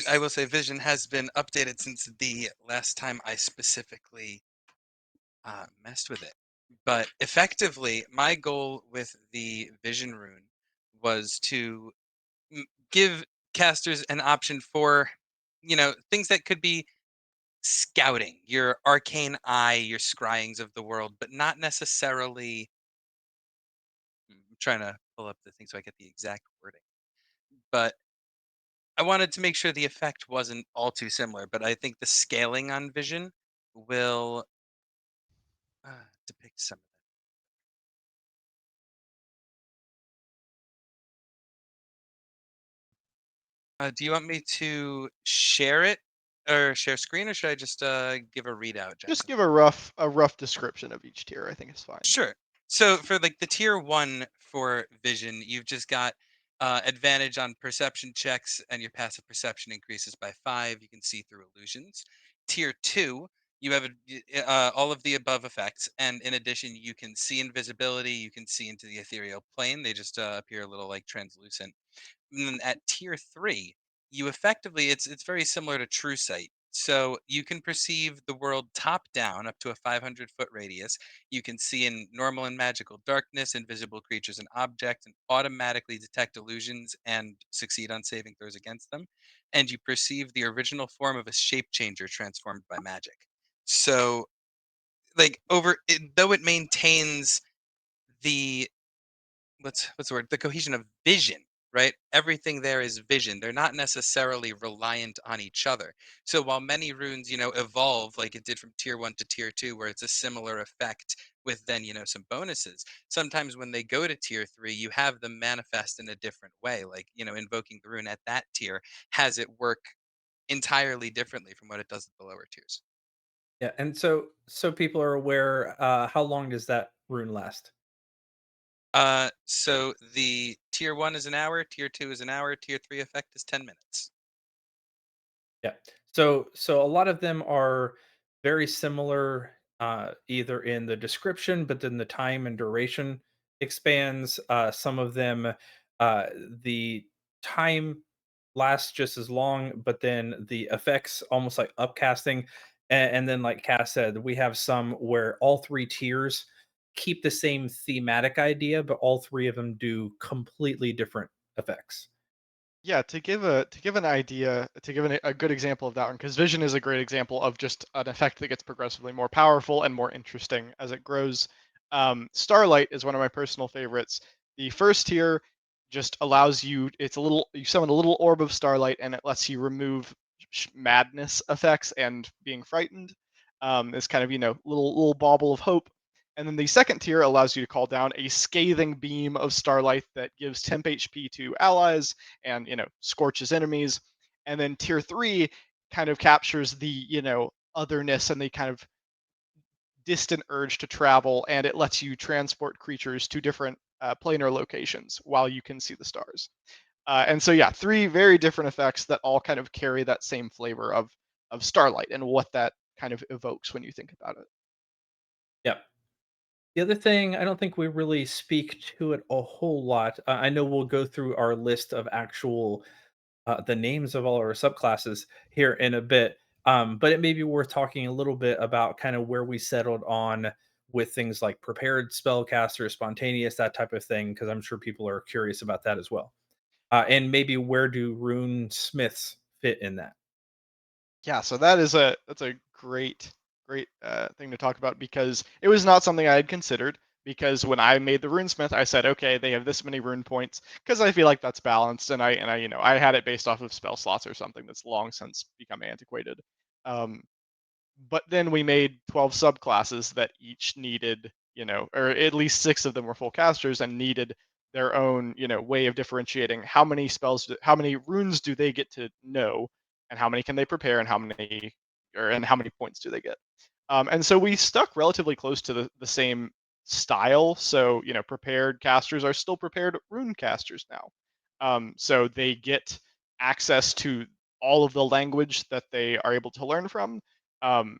I will say vision has been updated since the last time I specifically messed with it. But effectively, my goal with the vision rune was to give casters an option for, things that could be scouting, your arcane eye, your scryings of the world, but not necessarily. I'm trying to pull up the thing so I get the exact wording. But I wanted to make sure the effect wasn't all too similar, but I think the scaling on vision will depict some of that. Do you want me to share it or share screen, or should I just give a readout, Just Jackson? give a rough description of each tier. I think is fine. Sure. So for like the tier one for vision, you've just got advantage on perception checks, and your passive perception increases by 5. You can see through illusions. Tier 2, you have all of the above effects, and in addition, you can see invisibility, you can see into the ethereal plane. They just appear a little like translucent. And then at tier 3, you effectively it's very similar to true sight. So you can perceive the world top down up to a 500-foot radius. You can see in normal and magical darkness, invisible creatures and objects, and automatically detect illusions and succeed on saving throws against them. And you perceive the original form of a shape changer transformed by magic. So, like though it maintains the what's the word, the cohesion of vision, right? Everything there is vision. They're not necessarily reliant on each other. So while many runes, evolve like it did from tier 1 to tier 2, where it's a similar effect with then, some bonuses, sometimes when they go to tier 3, you have them manifest in a different way, like, invoking the rune at that tier has it work entirely differently from what it does at the lower tiers. Yeah, and so people are aware, how long does that rune last? So the tier 1 is an hour, tier 2 is an hour, tier 3 effect is 10 minutes. Yeah. So a lot of them are very similar, either in the description, but then the time and duration expands. Some of them, the time lasts just as long, but then the effects almost like upcasting. And then, like Cass said, we have some where all three tiers keep the same thematic idea, but all three of them do completely different effects. Yeah, to give an idea, to give a good example of that one, because vision is a great example of just an effect that gets progressively more powerful and more interesting as it grows. Starlight is one of my personal favorites. The first tier just allows you. It's a little. You summon a little orb of starlight, and it lets you remove madness effects and being frightened. It's kind of little bauble of hope. And then the second tier allows you to call down a scathing beam of starlight that gives temp HP to allies and scorches enemies. And then tier 3 kind of captures the otherness and the kind of distant urge to travel, and it lets you transport creatures to different planar locations while you can see the stars. And so yeah, three very different effects that all kind of carry that same flavor of starlight and what that kind of evokes when you think about it. Yep. The other thing, I don't think we really speak to it a whole lot. I know we'll go through our list of actual the names of all our subclasses here in a bit, but it may be worth talking a little bit about kind of where we settled on with things like prepared spellcaster, spontaneous, that type of thing, because I'm sure people are curious about that as well. And maybe where do rune smiths fit in that? Yeah, so that's a great thing to talk about because it was not something I had considered. Because when I made the runesmith, I said, okay, they have this many rune points because I feel like that's balanced, and I I had it based off of spell slots or something that's long since become antiquated. Um, but then we made 12 subclasses that each needed, or at least six of them were full casters and needed their own, way of differentiating how many how many runes do they get to know, and how many can they prepare, and how many points do they get. And so we stuck relatively close to the same style. So, prepared casters are still prepared rune casters now. So they get access to all of the language that they are able to learn from. Um,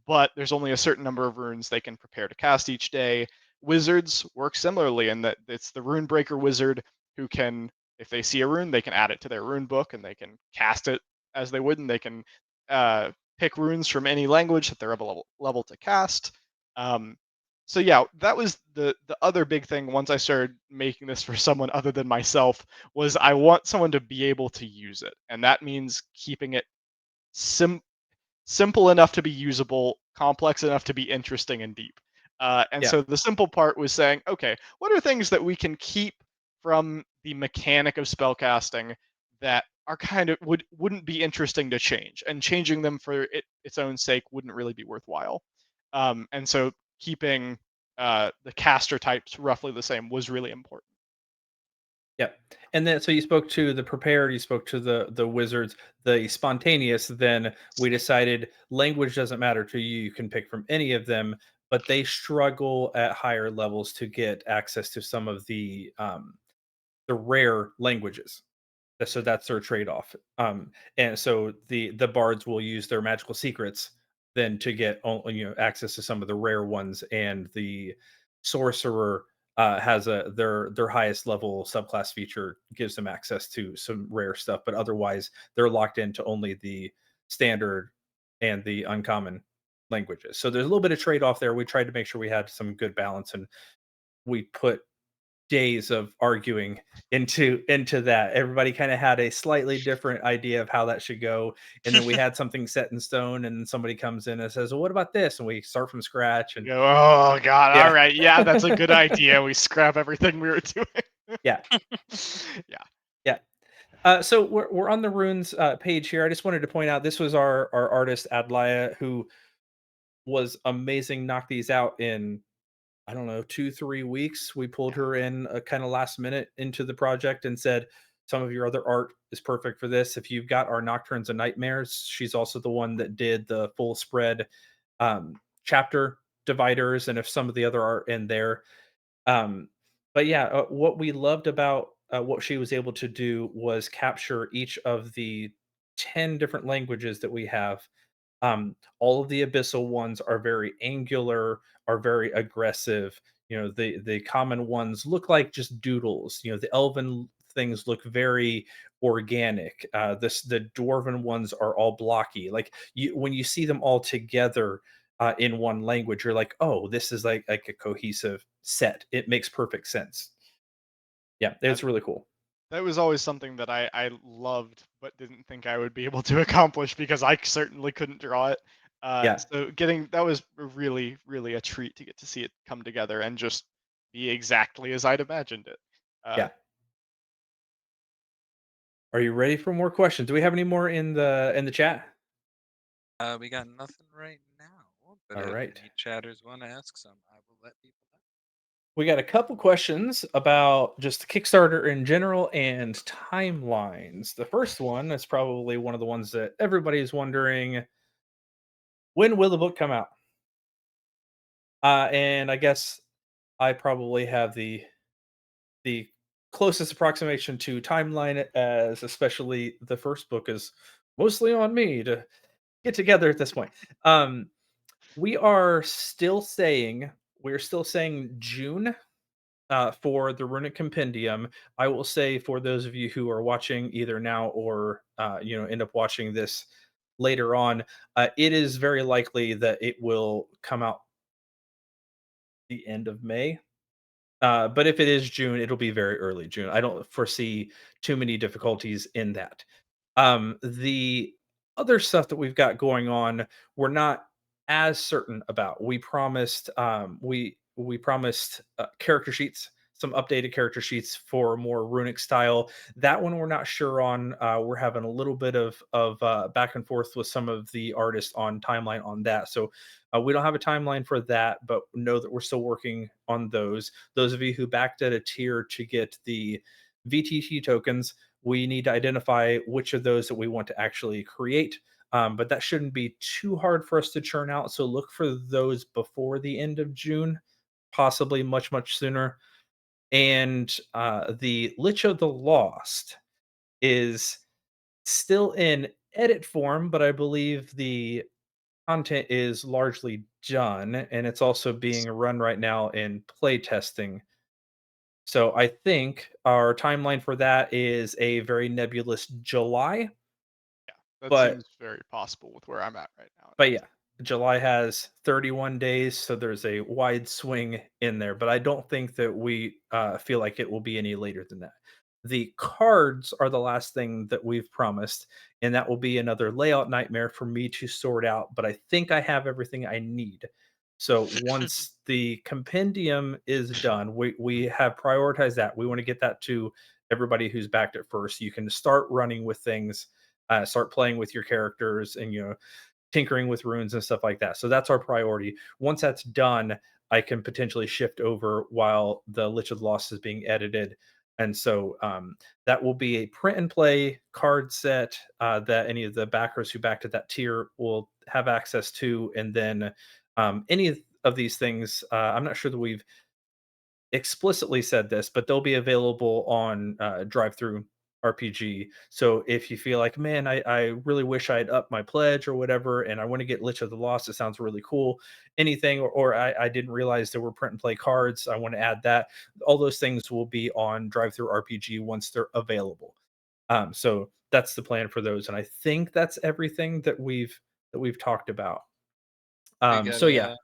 but there's only a certain number of runes they can prepare to cast each day. Wizards work similarly in that it's the rune breaker wizard who can, if they see a rune, they can add it to their rune book and they can cast it as they would, and they can pick runes from any language that they're level to cast. Um, so yeah, that was the other big thing. Once I started making this for someone other than myself, was I want someone to be able to use it, and that means keeping it sim simple enough to be usable, complex enough to be interesting and deep. And Yeah. so the simple part was saying, okay, what are things that we can keep from the mechanic of spellcasting that are kind of wouldn't be interesting to change, and changing them for its own sake wouldn't really be worthwhile. And so keeping the caster types roughly the same was really important. Yep. And then so you spoke to the prepared, you spoke to the wizards, the spontaneous, then we decided language doesn't matter to you. You can pick from any of them, but they struggle at higher levels to get access to some of the rare languages. So that's their trade-off. And so the bards will use their magical secrets then to get access to some of the rare ones, and the sorcerer has their highest level subclass feature gives them access to some rare stuff, but otherwise they're locked into only the standard and the uncommon languages. So there's a little bit of trade-off there. We tried to make sure we had some good balance, and we put days of arguing into that. Everybody kind of had a slightly different idea of how that should go, and then we had something set in stone, and somebody comes in and says, "Well, what about this?" And we start from scratch, and You go, oh God, all yeah, right, yeah, that's a good idea. We scrap everything we were doing. yeah, Yeah. yeah. So we're on the runes page here. I just wanted to point out this was our artist Adlaya, who was amazing. Knocked these out in, I don't know, 2, 3 weeks. We pulled Yeah. her in kind of last minute into the project and said, some of your other art is perfect for this. If you've got our Nocturnes and Nightmares, she's also the one that did the full spread chapter dividers, and if some of the other art in there. Um, but yeah, what we loved about what she was able to do was capture each of the 10 different languages that we have. All of the abyssal ones are very angular, are very aggressive. The common ones look like just doodles. The elven things look very organic. The dwarven ones are all blocky. Like when you see them all together in one language, you're like, oh, this is like a cohesive set. It makes perfect sense. Yeah, Yeah, it's really cool. that was always something that I loved, but didn't think I would be able to accomplish because I certainly couldn't draw it. Yeah, So getting that was really, really a treat to get to see it come together and just be exactly as I'd imagined it. Uh, yeah. Are you ready for more questions? Do we have any more in the chat? We got nothing right now, but All if right. any chatters want to ask some, I will let people know. We got a couple questions about just Kickstarter in general and timelines. The first one is probably one of the ones that everybody's wondering, when will the book come out? And I guess I probably have the closest approximation to timeline, as especially the first book is mostly on me to get together at this point. Um, we are still saying we're still saying June for the Runic Compendium. I will say for those of you who are watching either now or end up watching this later on, it is very likely that it will come out the end of May. But if it is June, it'll be very early June. I don't foresee too many difficulties in that. The other stuff that we've got going on, we're not as certain about. We promised character sheets, some updated character sheets for more runic style. That one we're not sure on. We're having a little bit of back and forth with some of the artists on timeline on that. So we don't have a timeline for that, but know that we're still working on those. Those of you who backed at a tier to get the VTT tokens, we need to identify which of those that we want to actually create. But that shouldn't be too hard for us to churn out. So look for those before the end of June, possibly much, much sooner. And the Lich of the Lost is still in edit form, but I believe the content is largely done, and it's also being run right now in play testing. So I think our timeline for that is a very nebulous July, yeah, that but seems very possible with where I'm at right now. but yeah, July has 31 days, so there's a wide swing in there. But I don't think that we feel like it will be any later than that. The cards are the last thing that we've promised, and that will be another layout nightmare for me to sort out. But I think I have everything I need. So once the compendium is done, we have prioritized that. We want to get that to everybody who's backed it first. You can start running with things, start playing with your characters, and tinkering with runes and stuff like that. So that's our priority. Once that's done, I can potentially shift over while the Lich of the Lost is being edited. And so that will be a print and play card set that any of the backers who backed at that tier will have access to. And then any of these things, I'm not sure that we've explicitly said this, but they'll be available on drive through RPG. So if you feel like, man, I really wish I'd up my pledge or whatever, and I want to get Lich of the Lost, it sounds really cool. Anything, or I didn't realize there were print and play cards, I want to add that. All those things will be on Drive Through RPG once they're available. So that's the plan for those, and I think that's everything that we've talked about. We got So yeah,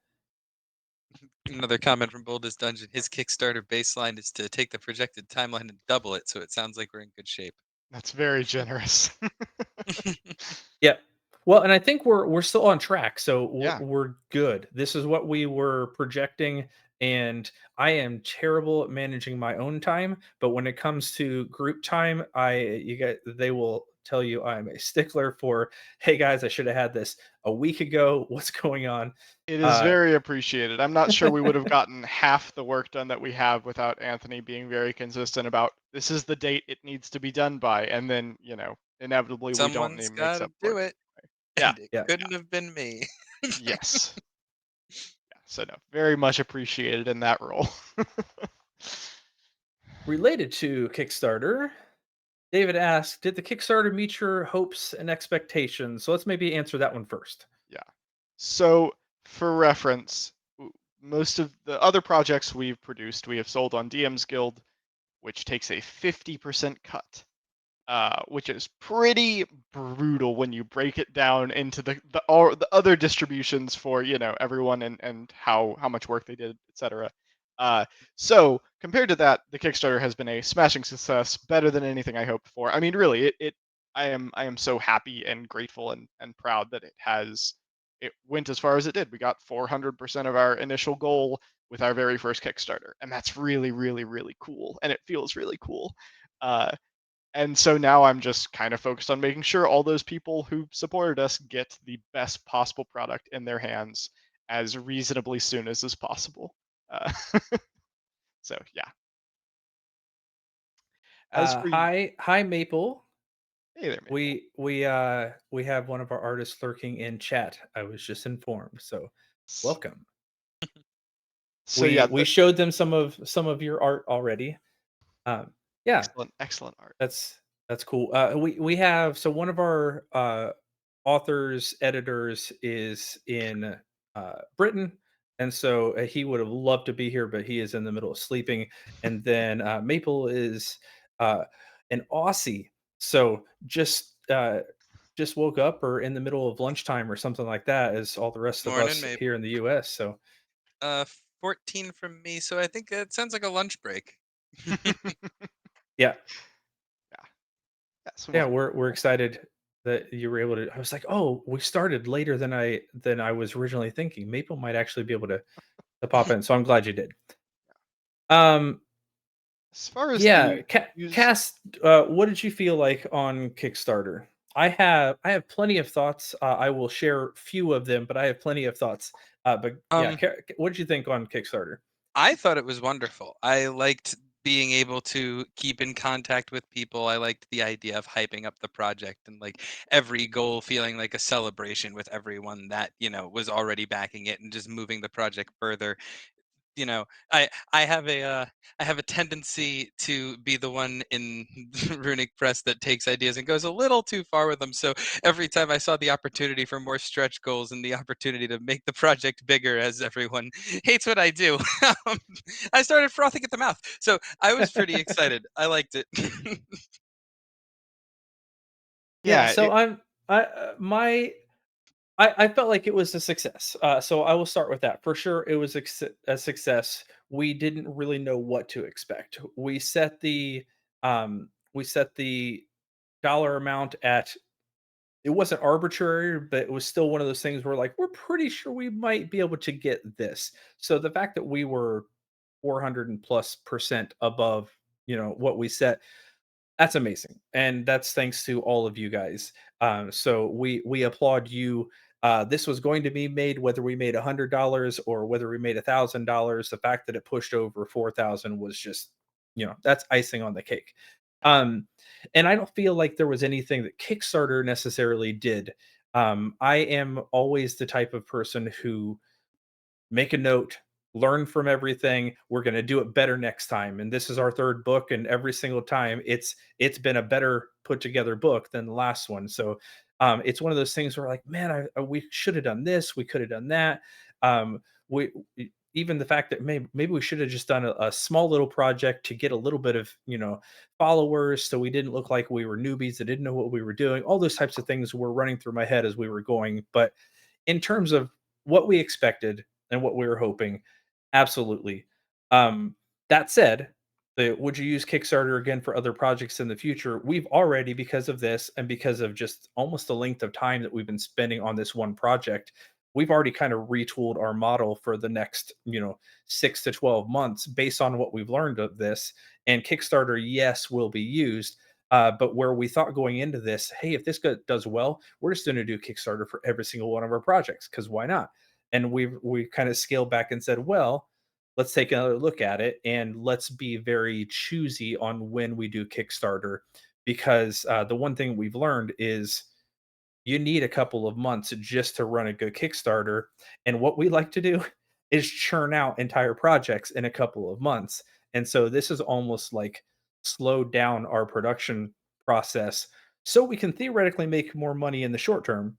another comment from Boldest Dungeon. His Kickstarter baseline is to take the projected timeline and double it, so it sounds like we're in good shape. That's very generous. yeah. Well, and I think we're still on track, so Yeah. we're good. This is what we were projecting, and I am terrible at managing my own time. But when it comes to group time, they will tell you I'm a stickler for. Hey guys, I should have had this a week ago. What's going on? It is Uh, very appreciated. I'm not sure we would have gotten half the work done that we have without Anthony being very consistent about this is the date it needs to be done by, and then inevitably we don't Someone's need got makes to up for do it. it, Yeah. and it yeah. couldn't have been me. Yes. Yeah. So no, very much appreciated in that role. Related to Kickstarter, David asked, "Did the Kickstarter meet your hopes and expectations?" So let's maybe answer that one first. Yeah. So for reference, most of the other projects we've produced, we have sold on DM's Guild, which takes a 50% cut. Which is pretty brutal when you break it down into the other distributions for everyone and how much work they did, etc. So compared to that, the Kickstarter has been a smashing success, better than anything I hoped for. I mean, really, I am so happy and grateful and proud that it went as far as it did. We got 400% of our initial goal with our very first Kickstarter, and that's really, really, really cool, and it feels really cool. Uh, and so now I'm just kind of focused on making sure all those people who supported us get the best possible product in their hands as reasonably soon as is possible. Uh, so yeah. As for you, Hi Maple. hey there, Maple. We have one of our artists lurking in chat. I was just informed. So welcome. So yeah, We showed them some of your art already. Yeah, excellent, excellent art. that's cool. We have, so one of our authors editors is in Britain, and so he would have loved to be here, but he is in the middle of sleeping. And then Maple is uh, an Aussie, so just woke up or in the middle of lunchtime or something like that, as all the rest of Morning, us here Maple. in the U.S. So 14 from me, so I think it sounds like a lunch break. yeah, Yeah, that's yeah, wonderful. we're excited that you were able to. I was like, oh, we started later than I was originally thinking. Maple might actually be able to pop in, so I'm glad you did. Um, As far as yeah, the use, Cass, what did you feel like on Kickstarter? I have plenty of thoughts. I will share few of them, but I have plenty of thoughts. But yeah, Um, what did you think on Kickstarter? I thought it was wonderful. I liked being able to keep in contact with people. I liked the idea of hyping up the project and like every goal feeling like a celebration with everyone that, was already backing it and just moving the project further. you know I have a tendency to be the one in Runic Press that takes ideas and goes a little too far with them. So every time I saw the opportunity for more stretch goals and the opportunity to make the project bigger, as everyone hates what I do, um, I started frothing at the mouth. So I was pretty excited. I liked it. Yeah, yeah, so I felt like it was a success. So I will start with that. For sure, it was a success. We didn't really know what to expect. We set the dollar amount at, it wasn't arbitrary, but it was still one of those things where like we're pretty sure we might be able to get this. So the fact that we were 400 and plus percent above, what we set, that's amazing, and that's thanks to all of you guys. So we applaud you. This was going to be made whether we made $100 or whether we made $1,000. The fact that it pushed over 4,000 was just, that's icing on the cake. Um, and I don't feel like there was anything that Kickstarter necessarily did. I am always the type of person who make a note, learn from everything. We're going to do it better next time. And this is our third book, and every single time it's been a better put together book than the last one. So it's one of those things where like, man, we should have done this, we could have done that. We even the fact that maybe we should have just done a small little project to get a little bit of followers, so we didn't look like we were newbies that didn't know what we were doing. All those types of things were running through my head as we were going. But in terms of what we expected and what we were hoping, absolutely. That said, the would you use Kickstarter again for other projects in the future? We've already, because of this and because of just almost the length of time that we've been spending on this one project, we've already kind of retooled our model for the next, 6 to 12 months based on what we've learned of this. And Kickstarter, yes, will be used. But where we thought going into this, hey, if this does well, we're just going to do Kickstarter for every single one of our projects because why not? And we kind of scaled back and said, well, let's take another look at it and let's be very choosy on when we do Kickstarter, because the one thing we've learned is you need a couple of months just to run a good Kickstarter. And what we like to do is churn out entire projects in a couple of months. And so this is almost like slowed down our production process so we can theoretically make more money in the short term,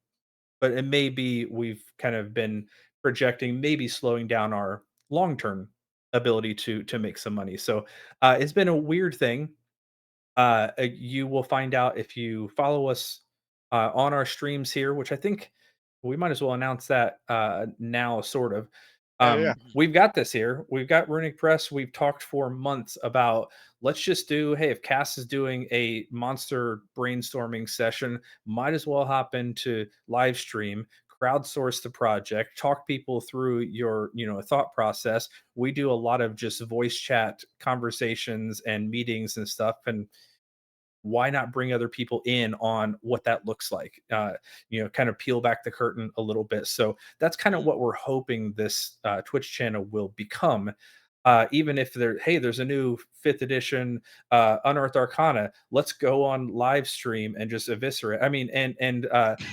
but it may be we've kind of been projecting maybe slowing down our long-term ability to make some money. So it's been a weird thing. You will find out if you follow us on our streams here, which I think we might as well announce that now, sort of. Yeah, yeah. We've got this here. We've got Runic Press. We've talked for months about let's just do, hey, if Cass is doing a monster brainstorming session, might as well hop into live stream, crowdsource the project, talk people through your, thought process. We do a lot of just voice chat conversations and meetings and stuff. And why not bring other people in on what that looks like? Kind of peel back the curtain a little bit. So that's kind of Mm. what we're hoping this Twitch channel will become. Even if there's a new fifth edition Unearthed Arcana, let's go on live stream and just eviscerate. I mean, and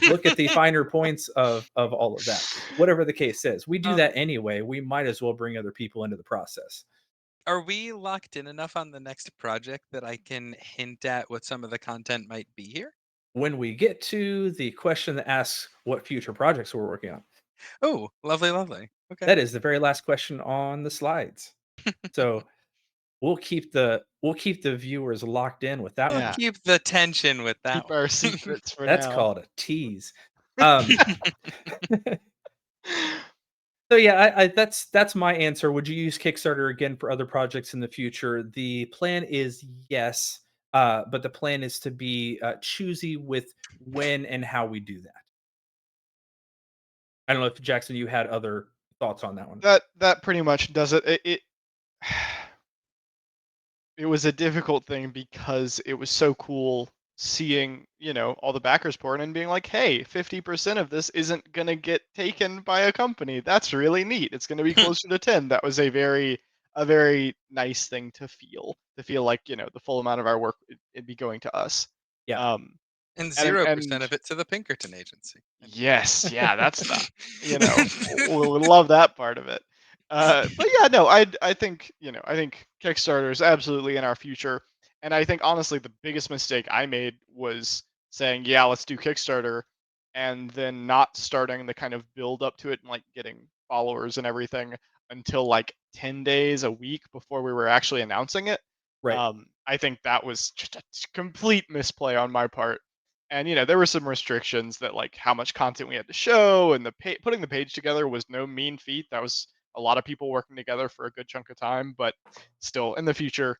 look at the finer points of all of that. Whatever the case is, we do Um, that anyway. We might as well bring other people into the process. Are we locked in enough on the next project that I can hint at what some of the content might be here? When we get to the question that asks what future projects we're working on, Oh, lovely, lovely. Okay. that is the very last question on the slides. So we'll keep the viewers locked in with that We'll one. Yeah. keep the tension with that Keep our one. secrets for That's now. called a tease. Um, so yeah, that's my answer. Would you use Kickstarter again for other projects in the future? The plan is yes, but the plan is to be choosy with when and how we do that. I don't know if Jackson, you had other thoughts on that one. That pretty much does it. It was a difficult thing because it was so cool seeing, all the backers pour in and being like, "Hey, 50% of this isn't gonna get taken by a company. That's really neat. It's gonna be closer to 10." That was a very nice thing to feel. To feel like, the full amount of our work it'd be going to us. Yeah. Um, And and 0% and of it to the Pinkerton Agency. yes, yeah, that's the we love that part of it. But yeah, no, I think I think Kickstarter is absolutely in our future, and I think honestly the biggest mistake I made was saying yeah, let's do Kickstarter, and then not starting the kind of build up to it and like getting followers and everything until like 10 days a week before we were actually announcing it. Right. I think that was just a complete misplay on my part, and there were some restrictions that like how much content we had to show, and putting the page together was no mean feat. That was a lot of people working together for a good chunk of time, but still in the future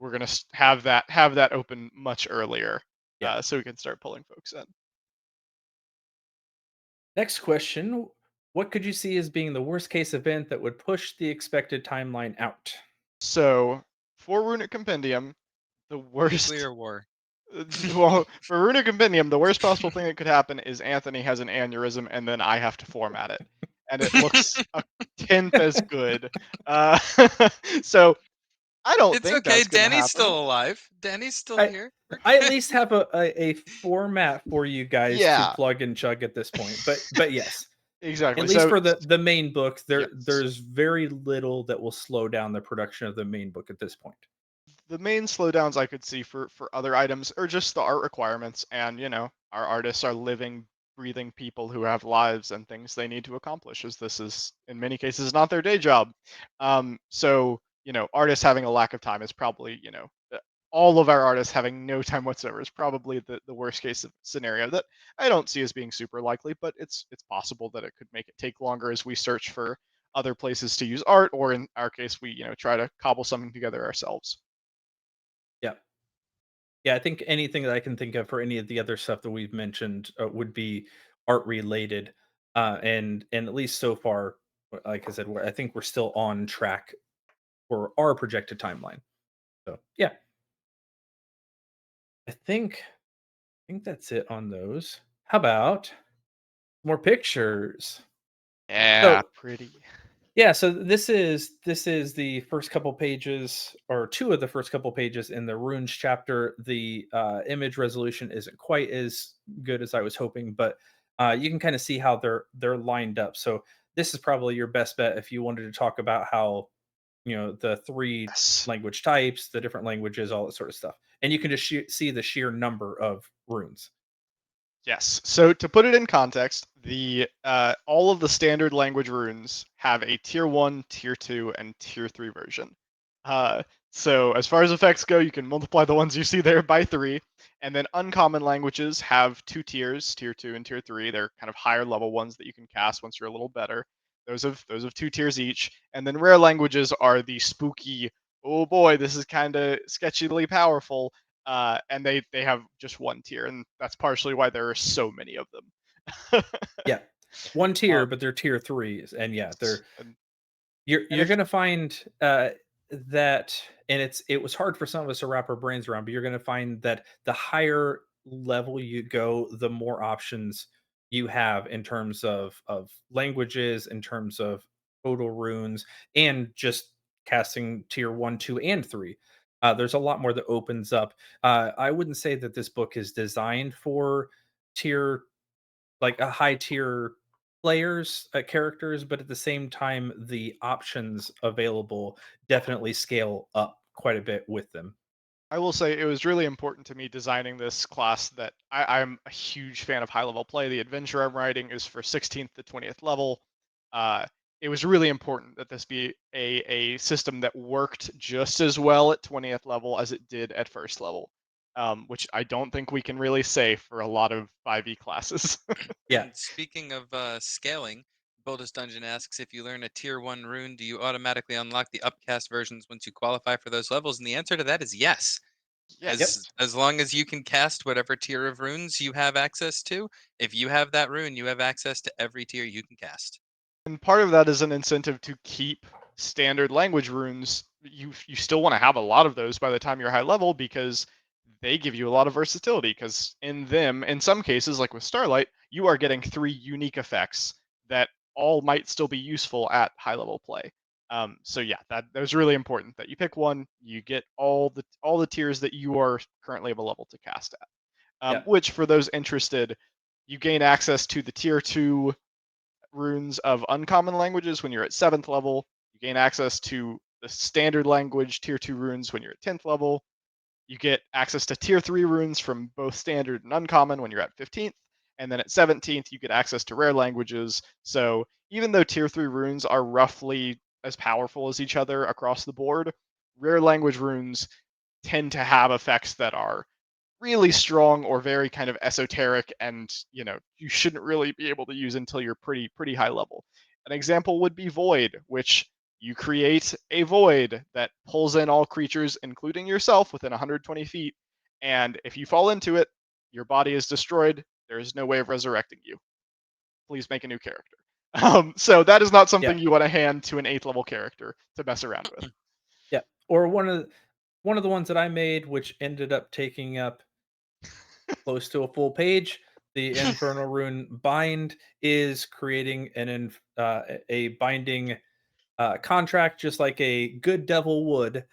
we're going to have that open much earlier, Yeah. so we can start pulling folks in. Next question. What could you see as being the worst case event that would push the expected timeline out? So for Runic Compendium, the worst Nuclear war. well, for Runic Compendium, the worst possible thing that could happen is Anthony has an aneurysm and then I have to format it, and it looks a tenth as good. Uh, so I don't It's think okay. that's gonna Danny's happen. still alive. Danny's still I here. We're I at good. least have a format for you guys to Yeah, plug and chug at this point. But yes. Exactly. At least So for the main book, yes, there's very little that will slow down the production of the main book at this point. the main slowdowns I could see for other items are just the art requirements, and our artists are living, breathing people who have lives and things they need to accomplish, as this is in many cases not their day job. So artists having a lack of time is probably all of our artists having no time whatsoever is probably the worst case scenario that I don't see as being super likely, but it's possible that it could make it take longer as we search for other places to use art, or in our case, we try to cobble something together ourselves. Yeah. Yeah, I think anything that I can think of for any of the other stuff that we've mentioned, would be art related, and at least so far, like I said, I think we're still on track for our projected timeline. So yeah, I think that's it on those. How about more pictures? Yeah, So pretty. yeah, so this is the first couple pages, or two of the first couple pages in the runes chapter. The image resolution isn't quite as good as I was hoping, but you can kind of see how they're lined up. So this is probably your best bet if you wanted to talk about how, the three Yes. language types, the different languages, all that sort of stuff, and you can just see the sheer number of runes. Yes. So to put it in context, the all of the standard language runes have a tier 1, tier 2, and tier 3 version. Uh, so as far as effects go, you can multiply the ones you see there by 3, and then uncommon languages have two tiers, tier 2 and tier 3. They're kind of higher level ones that you can cast once you're a little better. Those of two tiers each, and then rare languages are the spooky. Oh boy, this is kind of sketchily powerful, and they have just one tier, and that's partially why there are so many of them. Yeah, one tier, um, but they're tier threes, and yeah, yes, and, and you're if gonna find that, and it was hard for some of us to wrap our brains around, but you're gonna find that the higher level you go, the more options you have in terms of languages, in terms of total runes, and just casting tier one, two, and three. There's a lot more that opens up. I wouldn't say that this book is designed for tier like a high tier players, characters, but at the same time, the options available definitely scale up quite a bit with them. I will say it was really important to me designing this class that I'm a huge fan of high level play. The adventure I'm writing is for 16th to 20th level. Uh, it was really important that this be a system that worked just as well at 20th level as it did at first level, which I don't think we can really say for a lot of 5e classes. Yeah, Speaking of scaling, Boldest Dungeon asks if you learn a tier 1 rune, do you automatically unlock the upcast versions once you qualify for those levels? And the answer to that is yes. yep, Yes. As long as you can cast whatever tier of runes you have access to, if you have that rune, you have access to every tier you can cast. And part of that is an incentive to keep standard language runes. You still want to have a lot of those by the time you're high level, because they give you a lot of versatility, because in them, in some cases like with Starlight, you are getting three unique effects that all might still be useful at high level play. So yeah, that was really important that you pick one, you get all the tiers that you are currently of a level to cast at. yeah, Which for those interested, you gain access to the tier 2 runes of uncommon languages when you're at 7th level. You gain access to the standard language tier 2 runes when you're at 10th level. You get access to tier 3 runes from both standard and uncommon when you're at 15th. And then at 17th, you get access to rare languages. So even though tier 3 runes are roughly as powerful as each other across the board, rare language runes tend to have effects that are really strong or very kind of esoteric, and you shouldn't really be able to use until you're pretty high level. An example would be void, which you create a void that pulls in all creatures including yourself within 120 feet, and if you fall into it, your body is destroyed. There is no way of resurrecting you. Please make a new character. So that is not yeah, something you want to hand to an 8th level character to mess around with. yeah. Or one of the ones that I made, which ended up taking up close to a full page. The Infernal Rune Bind is creating a binding contract, just like a good devil would.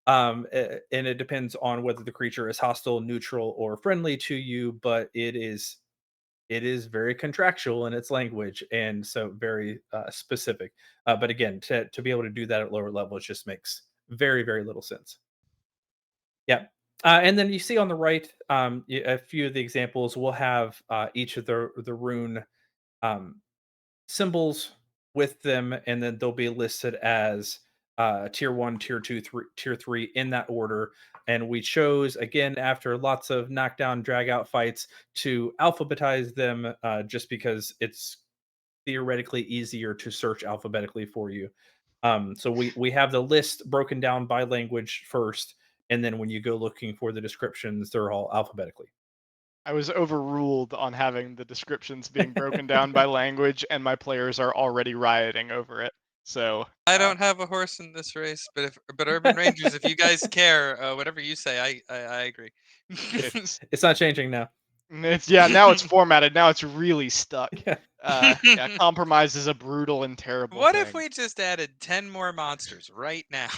And it depends on whether the creature is hostile, neutral, or friendly to you, but it is it is very contractual in its language, and so very specific. But again, to be able to do that at lower levels just makes very little sense. Yeah. And then you see on the right, a few of the examples. We'll have each of the rune um, symbols with them, and then they'll be listed as tier one, tier two, tier three in that order. And we chose again after lots of knockdown, drag out fights to alphabetize them, just because it's theoretically easier to search alphabetically for you. So we have the list broken down by language first, and then when you go looking for the descriptions, they're all alphabetically. I was overruled on having the descriptions being broken down by language, and my players are already rioting over it. So, I don't have a horse in this race, but Urban Rangers, if you guys care, whatever you say, I agree. it's It's not changing now. it's yeah, now it's formatted. Now it's really stuck. Yeah. Yeah, compromise is a brutal and terrible What if thing. we just added 10 more monsters right now?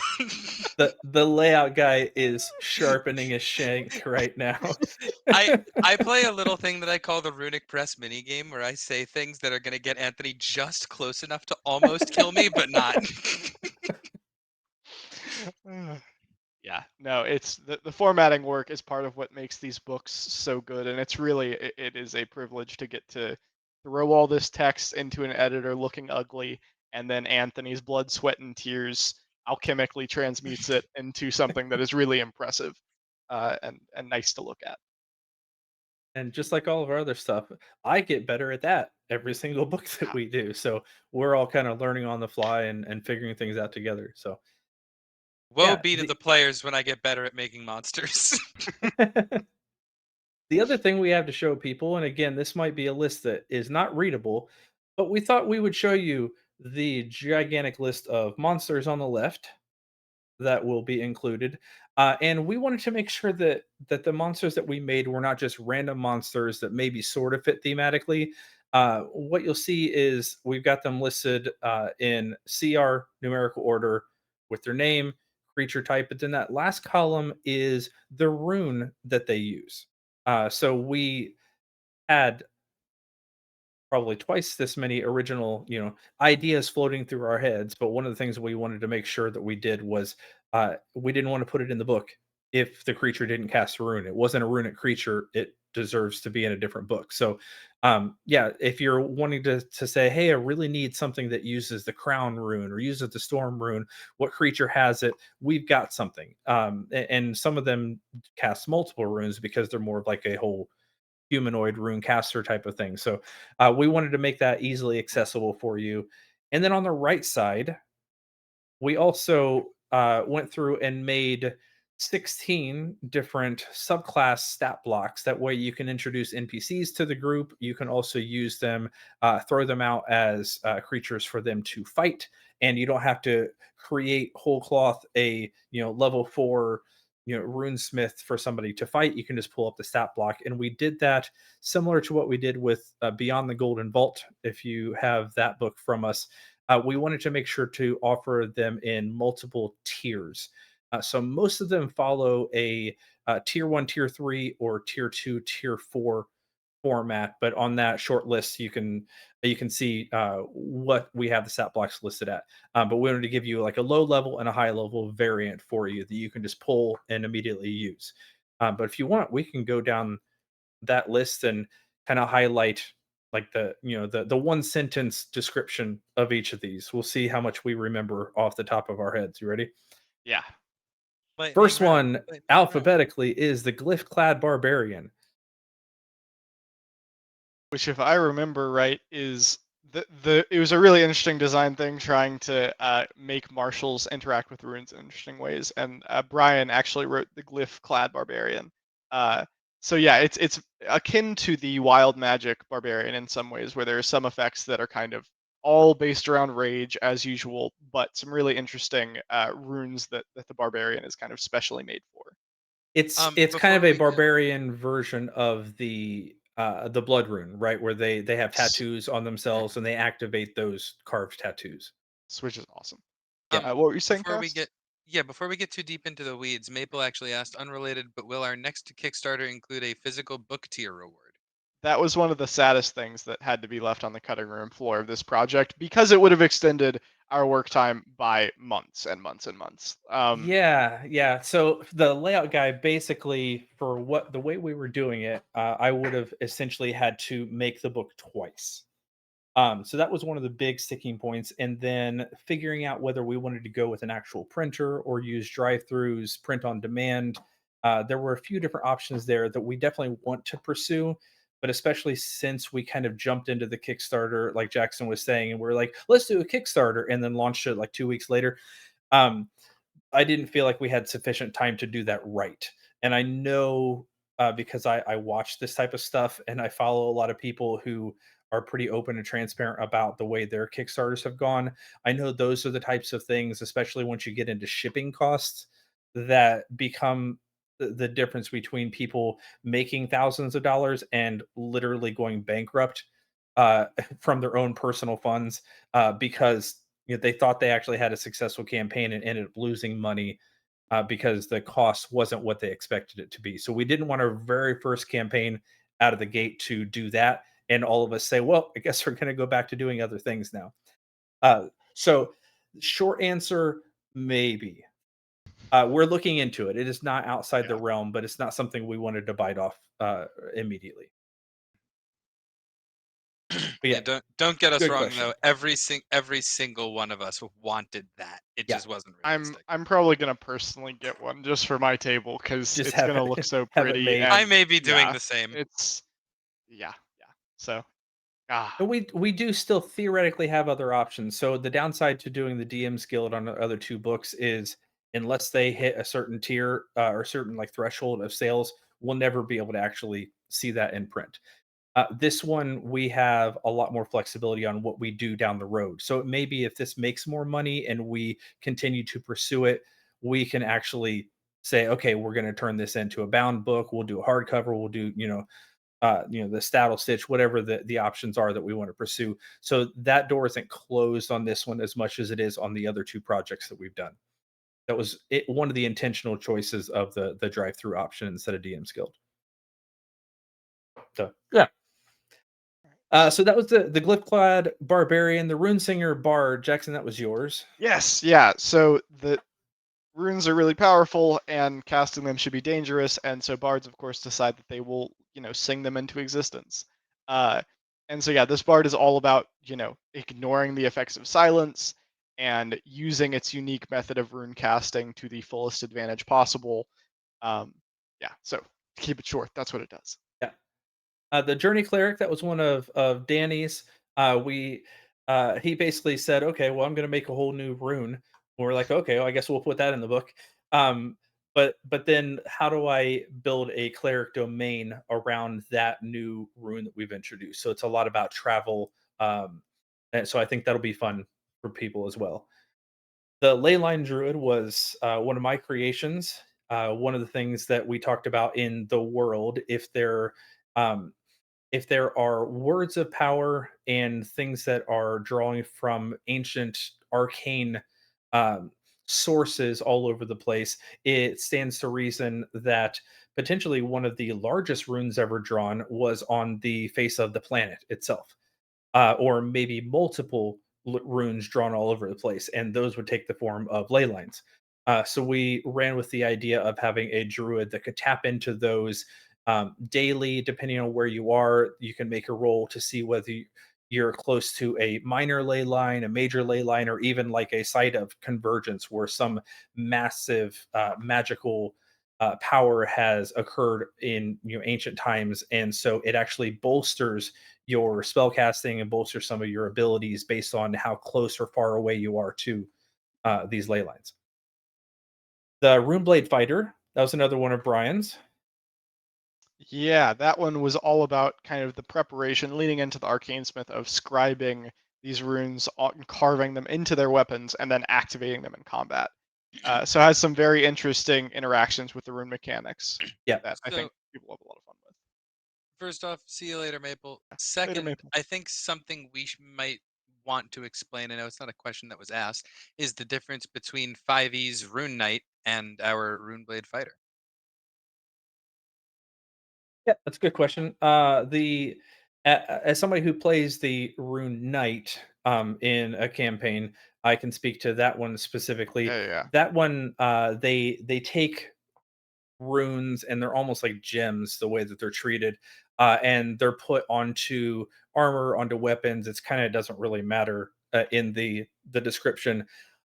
The layout guy is sharpening his shank right now. I play a little thing that I call the Runic Press mini game, where I say things that are going to get Anthony just close enough to almost kill me, but not. Yeah, no, it's the formatting work is part of what makes these books so good, and it's really it is a privilege to get to throw all this text into an editor looking ugly, and then Anthony's blood, sweat, and tears alchemically transmutes it into something that is really impressive, and nice to look at. And just like all of our other stuff, I get better at that every single book that Yeah. we do. So we're all kind of learning on the fly and figuring things out together. So Woe yeah, be to the players when I get better at making monsters. the other thing we have to show people, and again, this might be a list that is not readable, but we thought we would show you the gigantic list of monsters on the left that will be included. And we wanted to make sure that the monsters that we made were not just random monsters that maybe sort of fit thematically. What you'll see is we've got them listed in CR numerical order with their name, creature type, but then that last column is the rune that they use. So we had probably twice this many original, ideas floating through our heads. But one of the things we wanted to make sure that we did was we didn't want to put it in the book if the creature didn't cast a rune. It wasn't a runic creature. It deserves to be in a different book. So, yeah, if you're wanting to say, hey, I really need something that uses the crown rune or uses the storm rune, what creature has it? We've got something. And some of them cast multiple runes because they're more of like a whole humanoid rune caster type of thing. So we wanted to make that easily accessible for you. And then on the right side, we also went through and made 16 different subclass stat blocks. That way you can introduce NPCs to the group. You can also use them, throw them out as creatures for them to fight. And you don't have to create whole cloth a level 4 runesmith for somebody to fight. You can just pull up the stat block. And we did that similar to what we did with Beyond the Golden Vault. If you have that book from us, we wanted to make sure to offer them in multiple tiers. So most of them follow a tier one, tier three, or tier two, tier four format. But on that short list, you can see what we have the stat blocks listed at. But we wanted to give you like a low level and a high level variant for you that you can just pull and immediately use. But if you want, we can go down that list and kind of highlight like the one sentence description of each of these. We'll see how much we remember off the top of our heads. You ready? Yeah, Lightning First round, one lightning round. alphabetically is the glyph clad barbarian. which if I remember right is the it was a really interesting design thing trying to make marshals interact with runes in interesting ways, and Brian actually wrote the glyph clad barbarian. Uh, so yeah, it's akin to the wild magic barbarian in some ways, where there are some effects that are kind of all based around rage as usual, but some really interesting runes that the barbarian is kind of specially made for. It's kind of Before a we get barbarian version of the blood rune, right? Where they have S- tattoos on themselves and they activate those carved tattoos. Which is awesome. Yeah. What were you saying, before we Cass? get yeah, before we get too deep into the weeds, Maple actually asked unrelated, but will our next Kickstarter include a physical book tier reward? that was one of the saddest things that had to be left on the cutting room floor of this project because it would have extended our work time by months and months and months. Yeah, yeah. So the layout guy basically for what the way we were doing it, I would have essentially had to make the book twice. So that was one of the big sticking points. And then figuring out whether we wanted to go with an actual printer or use drive-throughs, print on demand. There were a few different options there that we definitely want to pursue, but especially since we kind of jumped into the Kickstarter, like Jackson was saying, and we're like, let's do a Kickstarter, and then launched it like 2 weeks later. Um, I didn't feel like we had sufficient time to do that right. And I know because I watch this type of stuff and I follow a lot of people who are pretty open and transparent about the way their Kickstarters have gone. I know those are the types of things, especially once you get into shipping costs, that become the difference between people making thousands of dollars and literally going bankrupt uh, from their own personal funds because they thought they actually had a successful campaign and ended up losing money because the cost wasn't what they expected it to be. So we didn't want our very first campaign out of the gate to do that, and all of us say, "Well, I guess we're going to go back to doing other things now." So, short answer, maybe. We're looking into it. It is not outside the Yeah. realm, but it's not something we wanted to bite off immediately. But Yeah, yeah, don't get us good wrong question. though. Every single one of us wanted that. It Yeah, just wasn't I'm realistic. I'm probably gonna personally get one just for my table because just it's have gonna look it so have it pretty made. I and may be doing yeah, the same. it's yeah. So ah And we do still theoretically have other options. So the downside to doing the DM's Guild on the other two books is unless they hit a certain tier or certain like threshold of sales, we'll never be able to actually see that in print. This one we have a lot more flexibility on what we do down the road. So it may be if this makes more money and we continue to pursue it, we can actually say, okay, we're going to turn this into a bound book. We'll do a hardcover. We'll do the staddle stitch, whatever the options are that we want to pursue. So that door isn't closed on this one as much as it is on the other two projects that we've done. That was it, one of the intentional choices of the drive through option instead of DM Guild. So yeah. So that was the Glyphclad Barbarian, the Runesinger Bard. Jackson, that was yours. yes, yeah. So the runes are really powerful and casting them should be dangerous, and so bards of course decide that they will, sing them into existence. Uh and so yeah, this bard is all about, ignoring the effects of silence and using its unique method of rune casting to the fullest advantage possible. Um yeah, so to keep it short, that's what it does. Yeah. The Journey Cleric, that was one of Danny's. We He basically said, "Okay, well, I'm going to make a whole new rune." And we're like, "Okay, well, I guess we'll put that in the book." But then, how do I build a cleric domain around that new rune that we've introduced? So it's a lot about travel, and so I think that'll be fun for people as well. The Leyline Druid was one of my creations. One of the things that we talked about in the world, um, if there are words of power and things that are drawing from ancient arcane um, sources all over the place, it stands to reason that potentially one of the largest runes ever drawn was on the face of the planet itself, or maybe multiple runes drawn all over the place, and those would take the form of ley lines. So we ran with the idea of having a druid that could tap into those daily, depending on where you are. You can make a roll to see whether you're close to a minor ley line, a major ley line, or even like a site of convergence where some massive magical power has occurred in ancient times, and so it actually bolsters your spell casting and bolster some of your abilities based on how close or far away you are to these ley lines. The Runeblade Fighter, that was another one of Brian's. Yeah, that one was all about kind of the preparation leading into the Arcane Smith of scribing these runes, carving them into their weapons, and then activating them in combat. So it has some very interesting interactions with the rune mechanics Yeah. that I So think people have a lot of fun with. first off, see you later, Maple. Later, Second, Maple. I think something we might want to explain. I know it's not a question that was asked. Is the difference between 5e's Rune Knight and our Runeblade Fighter? Yeah, that's a good question. As somebody who plays the Rune Knight in a campaign, I can speak to that one specifically. Yeah, yeah. That one, they take runes and they're almost like gems the way that they're treated, and they're put onto armor, onto weapons. It's kind of doesn't really matter in the description,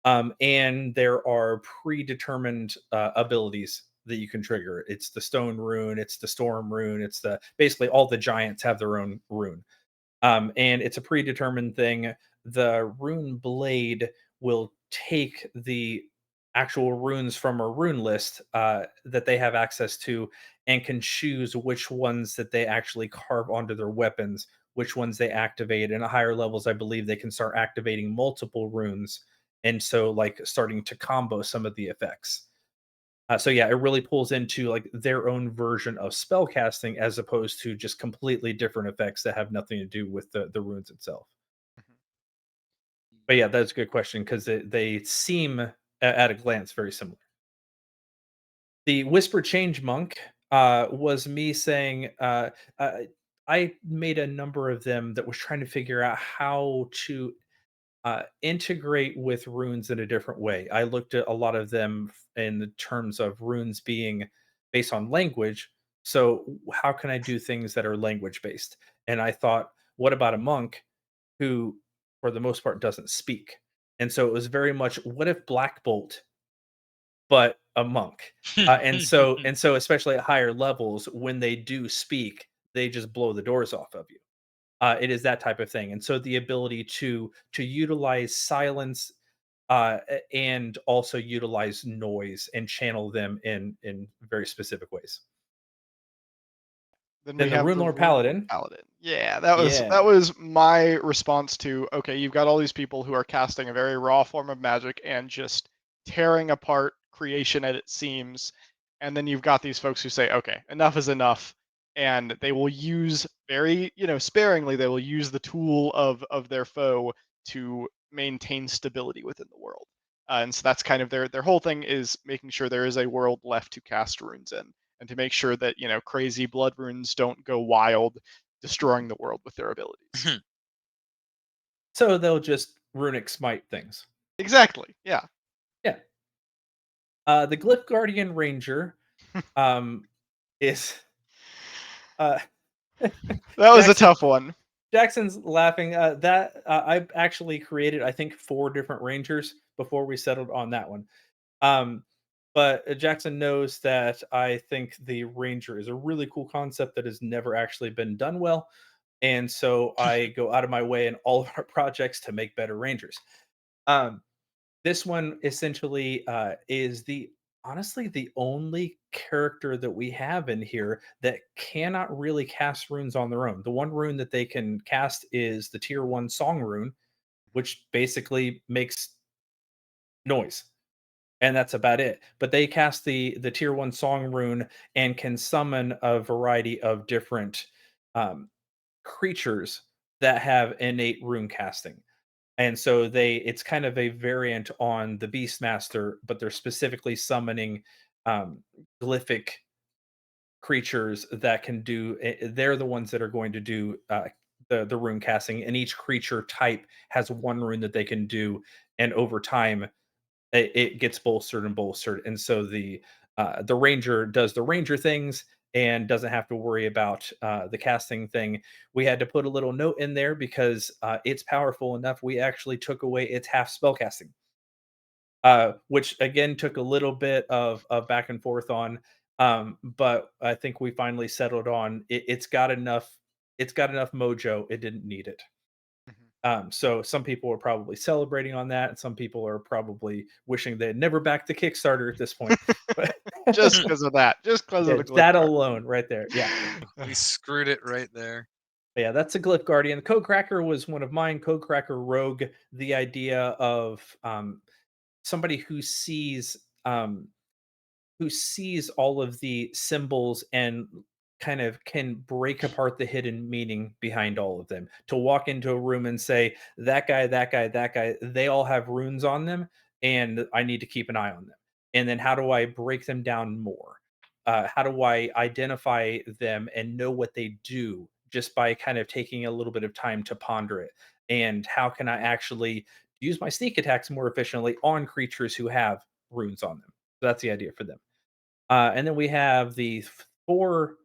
and there are predetermined abilities that you can trigger. It's the stone rune, it's the storm rune, it's the basically all the giants have their own rune, and it's a predetermined thing. The rune blade will take the actual runes from a rune list that they have access to and can choose which ones that they actually carve onto their weapons, which ones they activate. And at higher levels, I believe they can start activating multiple runes. And so, like, starting to combo some of the effects. So yeah, it really pulls into like their own version of spell casting as opposed to just completely different effects that have nothing to do with the runes itself. Mhm. But yeah, that's a good question because they seem at a glance very similar. The Whisper Change Monk was me saying uh, I made a number of them that was trying to figure out how to integrate with runes in a different way. I looked at a lot of them in the terms of runes being based on language. So how can I do things that are language based? And I thought, what about a monk who, for the most part, doesn't speak? And so it was very much, what if Black Bolt, but a monk? And so, especially at higher levels, when they do speak, they just blow the doors off of you. It is that type of thing, and so the ability to utilize silence, and also utilize noise and channel them in very specific ways. Then we Then the have Rune the Lord Rune Lord Paladin, Paladin. Yeah, that was yeah, that was my response to, okay, you've got all these people who are casting a very raw form of magic and just tearing apart creation at its seams. And then you've got these folks who say, okay, enough is enough. And they will use very, sparingly, they will use the tool of their foe to maintain stability within the world. And so that's kind of their whole thing, is making sure there is a world left to cast runes in, and to make sure that crazy blood runes don't go wild, destroying the world with their abilities. so they'll just runic smite things. Exactly. Yeah. Yeah. The Glyph Guardian Ranger, um, is, uh That was a Jackson tough one. Jackson's laughing, that, I've actually created, I think, 4 different rangers before we settled on that one. Um, but Jackson knows that I think the Ranger is a really cool concept that has never actually been done well. And so I go out of my way in all of our projects to make better Rangers. Um, this one essentially is the honestly the only character that we have in here that cannot really cast runes on their own. The one rune that they can cast is the tier 1 song rune, which basically makes noise, and that's about it. But they cast the tier 1 song rune and can summon a variety of different um, creatures that have innate rune casting. And so it's kind of a variant on the Beastmaster, but they're specifically summoning um, glyphic creatures that can do. They're the ones that are going to do the rune casting, and each creature type has one rune that they can do, and over time it gets bolstered and bolstered, and so the ranger does the ranger things and doesn't have to worry about the casting thing. We had to put a little note in there because it's powerful enough. We actually took away its half spell casting, which again took a little bit of back and forth on. But I think we finally settled on it's got enough. It's got enough mojo. It didn't need it. Mhm. So some people are probably celebrating on that, and some people are probably wishing they had never backed the Kickstarter at this point. But Just because of that. Just because of yeah, the glyph that card. alone right there. Yeah. We screwed it right there. But yeah, that's a Glyph Guardian. Codecracker was one of mine. Codecracker Rogue, the idea of somebody who sees all of the symbols and kind of can break apart the hidden meaning behind all of them. To walk into a room and say, that guy, that guy, that guy, they all have runes on them, and I need to keep an eye on them. And then how do I break them down more? How do I identify them and know what they do just by kind of taking a little bit of time to ponder it? And how can I actually use my sneak attacks more efficiently on creatures who have runes on them? So that's the idea for them. And then we have the four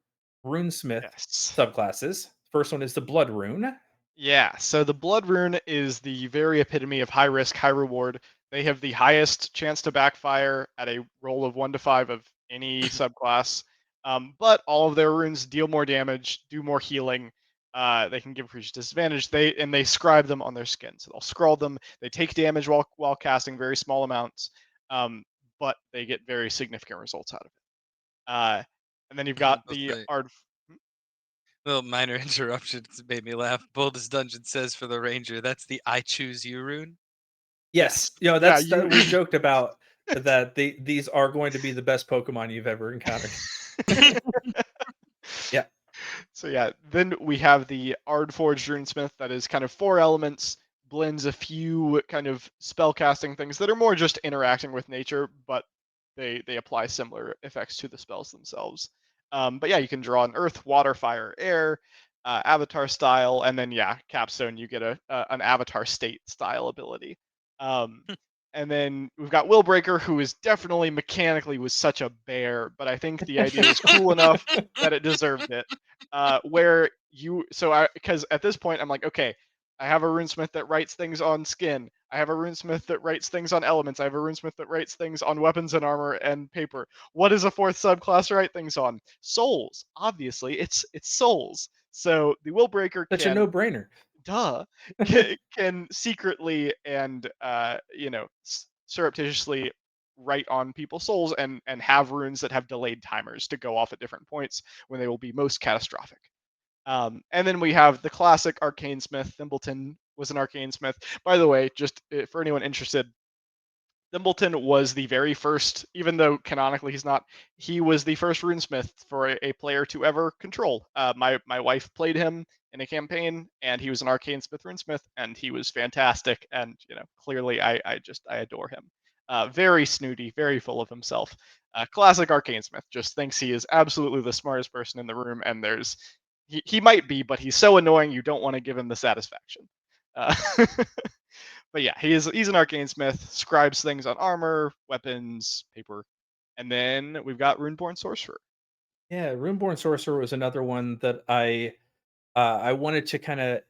runesmith Yes. subclasses. First one is the blood rune. Yeah, so the Blood Rune is the very epitome of high risk, high reward. They have the highest chance to backfire at a roll of 1 to 5 of any subclass. But all of their runes deal more damage, do more healing. They can give creatures disadvantage. They scribe them on their skin, so they'll scroll them. They take damage while casting very small amounts, but they get very significant results out of it. And then you've got I'll the say, Ard. little minor interruptions made me laugh. Boldest Dungeon says for the Ranger, that's the I choose you rune. Yes, Yes, yeah, that's you. that we've joked about that these are going to be the best Pokemon you've ever encountered. Yeah. So yeah, then we have the Ardforged Runesmith that is kind of 4 elements, blends a few kind of spell casting things that are more just interacting with nature, but they apply similar effects to the spells themselves. But yeah, you can draw an earth, water, fire, air, avatar style, and then yeah, capstone you get an avatar state style ability. Um, and then we've got Willbreaker, who is definitely mechanically was such a bear, but I think the idea was cool enough that it deserved it. Where you so I because at this point I'm like, okay, I have a runesmith that writes things on skin. I have a runesmith that writes things on elements. I have a runesmith that writes things on weapons and armor and paper. What does a fourth subclass write things on? Souls. Obviously, it's souls. So the Willbreaker Such a can no-brainer. duh can secretly and surreptitiously write on people's souls and have runes that have delayed timers to go off at different points when they will be most catastrophic. And then we have the classic arcane smith. Thimbleton was an arcane smith. By the way, just for anyone interested, Thimbleton was the very first, even though canonically he's not, he was the first runesmith for a player to ever control. My wife played him in a campaign, and he was an arcane smith runesmith, and he was fantastic. And clearly, I adore him. Very snooty, very full of himself. Classic arcane smith. Just thinks he is absolutely the smartest person in the room, and he might be, but he's so annoying you don't want to give him the satisfaction. Uh, but yeah, he's an arcane smith, scribes things on armor, weapons, paper, and then we've got Runeborn Sorcerer. Yeah, Runeborn Sorcerer was another one that I wanted to kind of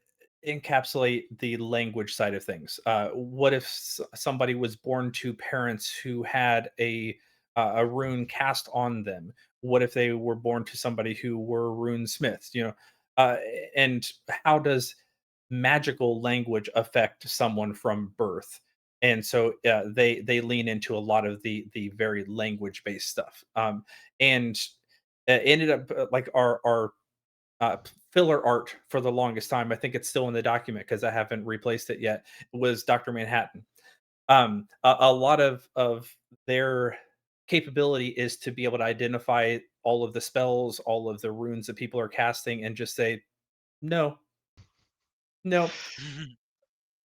encapsulate the language side of things. What if somebody was born to parents who had a rune cast on them? What if they were born to somebody who were rune smiths? Uh, and how does magical language affect someone from birth? And so they lean into a lot of the very language based stuff. And ended up like our uh, filler art for the longest time. I think it's still in the document because I haven't replaced it yet. Was Dr. Manhattan. A lot of their capability is to be able to identify all of the spells, all of the runes that people are casting, and just say no, no.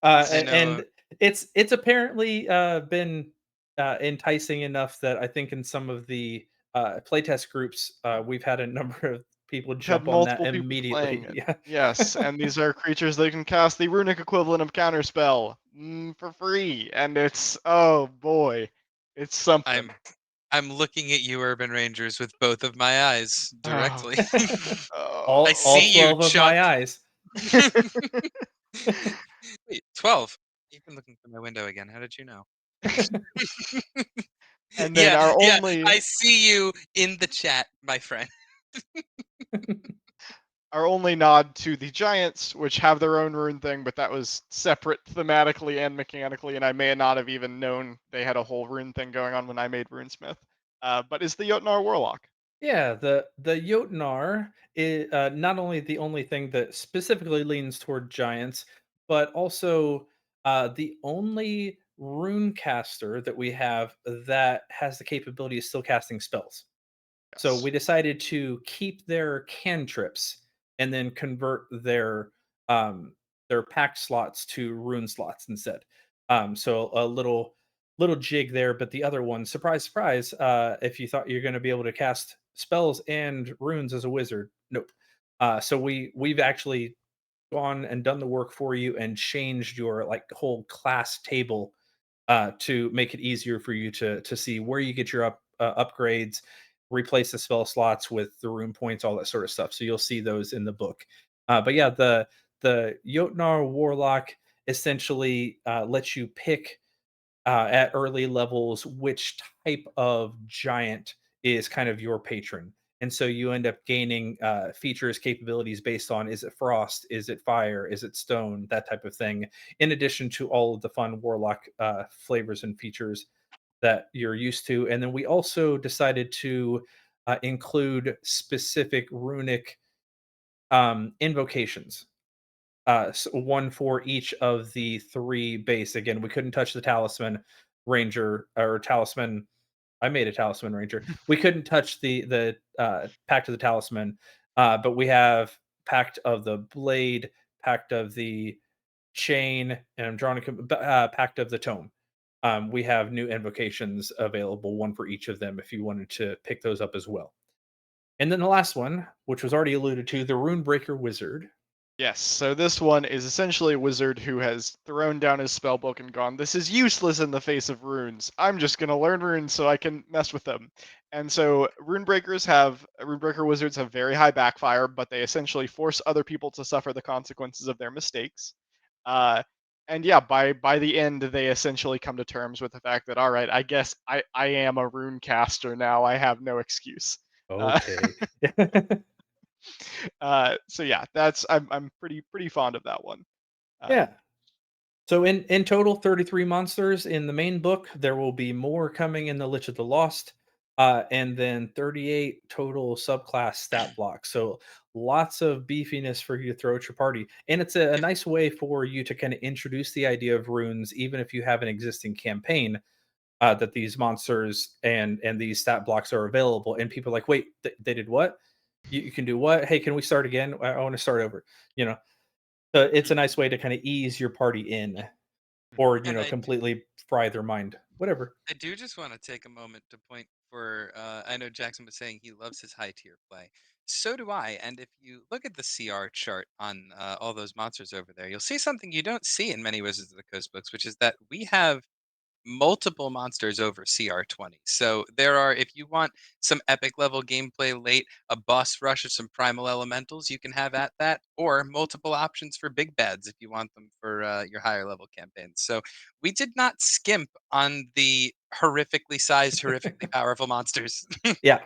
I know. And it's apparently been enticing enough that I think in some of the playtest groups we've had a number of people We've had jump on that multiple people playing immediately. it. Yeah. Yes, and these are creatures that can cast the runic equivalent of counterspell for free, and it's oh boy, it's something. I'm I'm looking at you, Urban Rangers, with both of my eyes Oh, directly. I all see you, 12 of Chuck. my eyes. Wait, 12. You've been looking through my window again. How did you know? and then Yeah, our yeah. only I see you in the chat, my friend. our only nod to the giants, which have their own rune thing, but that was separate thematically and mechanically, and I may not have even known they had a whole rune thing going on when I made Runesmith. But is the Jotnar Warlock. Yeah, the Jotnar is not only the only thing that specifically leans toward giants, but also the only rune caster that we have that has the capability of still casting spells. So Yes. we decided to keep their cantrips and then convert their pack slots to rune slots instead. So a little jig there, but the other one, surprise, surprise, if you thought you're going to be able to cast spells and runes as a wizard. Nope. So we've actually gone and done the work for you and changed your like whole class table to make it easier for you to see where you get your upgrades, replace the spell slots with the rune points, all that sort of stuff. So you'll see those in the book. But yeah, the Jotnar Warlock essentially lets you pick at early levels which type of giant is kind of your patron. And so you end up gaining features, capabilities based on, is it frost, is it fire, is it stone, that type of thing, in addition to all of the fun warlock flavors and features that you're used to. And then we also decided to include specific runic invocations, one for each of the three base. Again, we couldn't touch the talisman ranger or talisman. I made a talisman ranger. We couldn't touch the pact of the talisman, but we have pact of the blade, pact of the chain, and I'm drawing pact of the tome. We have new invocations available, one for each of them, if you wanted to pick those up as well. And then the last one, which was already alluded to, the Runebreaker Wizard. Yes, so this one is essentially a wizard who has thrown down his spellbook and gone, "This is useless in the face of runes. I'm just gonna learn runes so I can mess with them." And so runebreaker wizards have very high backfire, but they essentially force other people to suffer the consequences of their mistakes. Uh, and yeah, by the end, they essentially come to terms with the fact that, all right, I guess I am a rune caster now. I have no excuse. Uh, Okay. so yeah, that's I'm pretty fond of that one. Uh, Yeah. So in total, 33 monsters in the main book. There will be more coming in the Lich of the Lost, and then 38 total subclass stat blocks. So lots of beefiness for you to throw at your party, and it's a nice way for you to kind of introduce the idea of runes, even if you have an existing campaign. That these monsters and these stat blocks are available, and people are like, wait, they did what? You can do what? Hey, can we start again? I want to start over. You know, so it's a nice way to kind of ease your party in, or And completely fry their mind, whatever. I do just want to take a moment to point for I know Jackson was saying he loves his high tier play. So do I. And if you look at the CR chart on all those monsters over there, you'll see something you don't see in many Wizards of the Coast books, which is that we have multiple monsters over CR20. So there are, if you want some epic level gameplay late, a boss rush of some primal elementals, you can have at that, or multiple options for big bads if you want them for your higher level campaigns. So we did not skimp on the horrifically sized, horrifically powerful monsters. Yeah,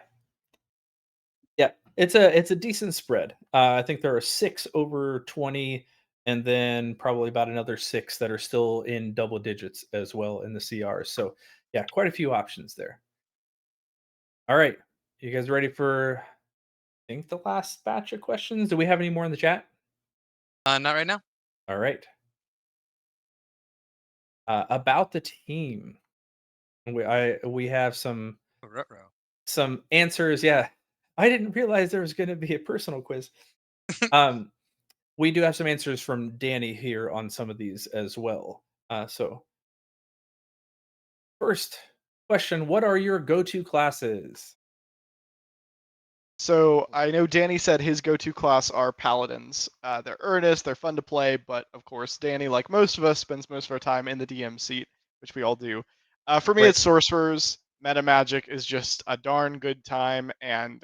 yeah, it's a decent spread. I think there are 6 over 20, and then probably about another 6 that are still in double digits as well in the CRs. So yeah, quite a few options there. All right, you guys ready for, I think, the last batch of questions? Do we have any more in the chat? Not right now. All right. About the team, we have Ruh-roh. some answers. Yeah, I didn't realize there was going to be a personal quiz. Um, we do have some answers from Danny here on some of these as well. So first question: what are your go-to classes? so I know Danny said his go-to class are paladins. They're earnest, they're fun to play, but of course Danny, like most of us, spends most of our time in the DM seat, which we all do. For me, Right. it's sorcerers. Meta magic is just a darn good time, and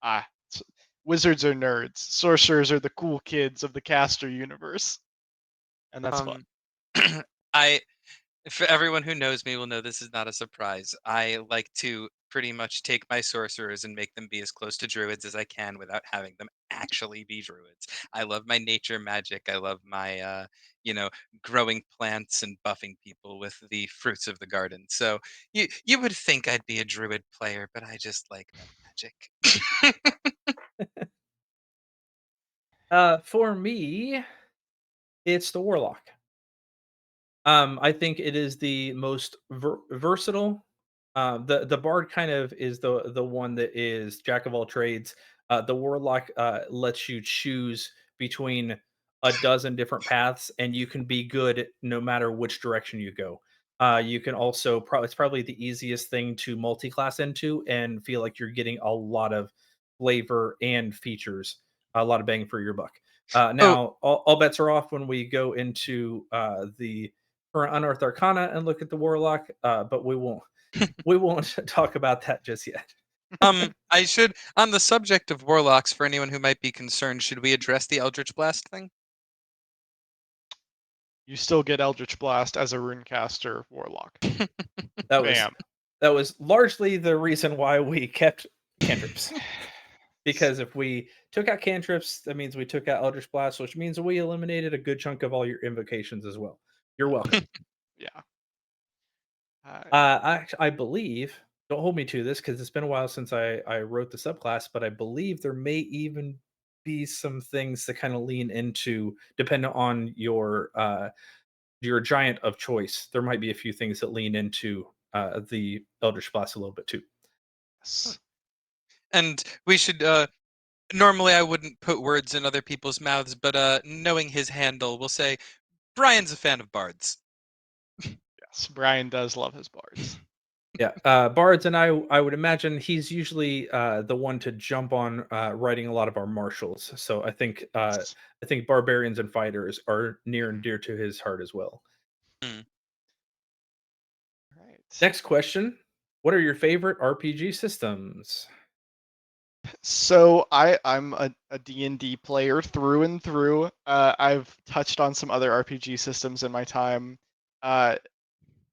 s- wizards are nerds. Sorcerers are the cool kids of the caster universe, and that's fun. Um, I For everyone who knows me will know this is not a surprise. I like to pretty much take my sorcerers and make them be as close to druids as I can without having them actually be druids. I love my nature magic. I love my you know, growing plants and buffing people with the fruits of the garden. So you would think I'd be a druid player, but I just like meta magic. For me, it's the warlock. I think it is the most versatile. The bard kind of is the one that is jack of all trades. The warlock lets you choose between a dozen different paths, and you can be good no matter which direction you go. You can also it's probably the easiest thing to multi-class into and feel like you're getting a lot of flavor and features, a lot of bang for your buck. Oh, Now, all bets are off when we go into the current Unearthed Arcana and look at the Warlock, but we won't talk about that just yet. I should, on the subject of warlocks, for anyone who might be concerned, should we address the Eldritch Blast thing? You still get Eldritch Blast as a Runecaster Warlock. That was Bam. that was largely the reason why we kept cantrips. Because if we took out cantrips, that means we took out Eldritch Blast, which means we eliminated a good chunk of all your invocations as well. You're welcome. Yeah. I believe, don't hold me to this because it's been a while since I wrote the subclass, but I believe there may even be some things that kind of lean into, depending on your giant of choice. There might be a few things that lean into the Eldritch Blast a little bit too. Yes. And we should, normally I wouldn't put words in other people's mouths, but knowing his handle, we'll say Brian's a fan of bards. Yes. Brian does love his bards. Yeah, bards, and I would imagine he's usually the one to jump on writing a lot of our martials. So I think barbarians and fighters are near and dear to his heart as well. Hmm. Right. Next question: what are your favorite RPG systems? So I'm a D&D player through and through. I've touched on some other RPG systems in my time. I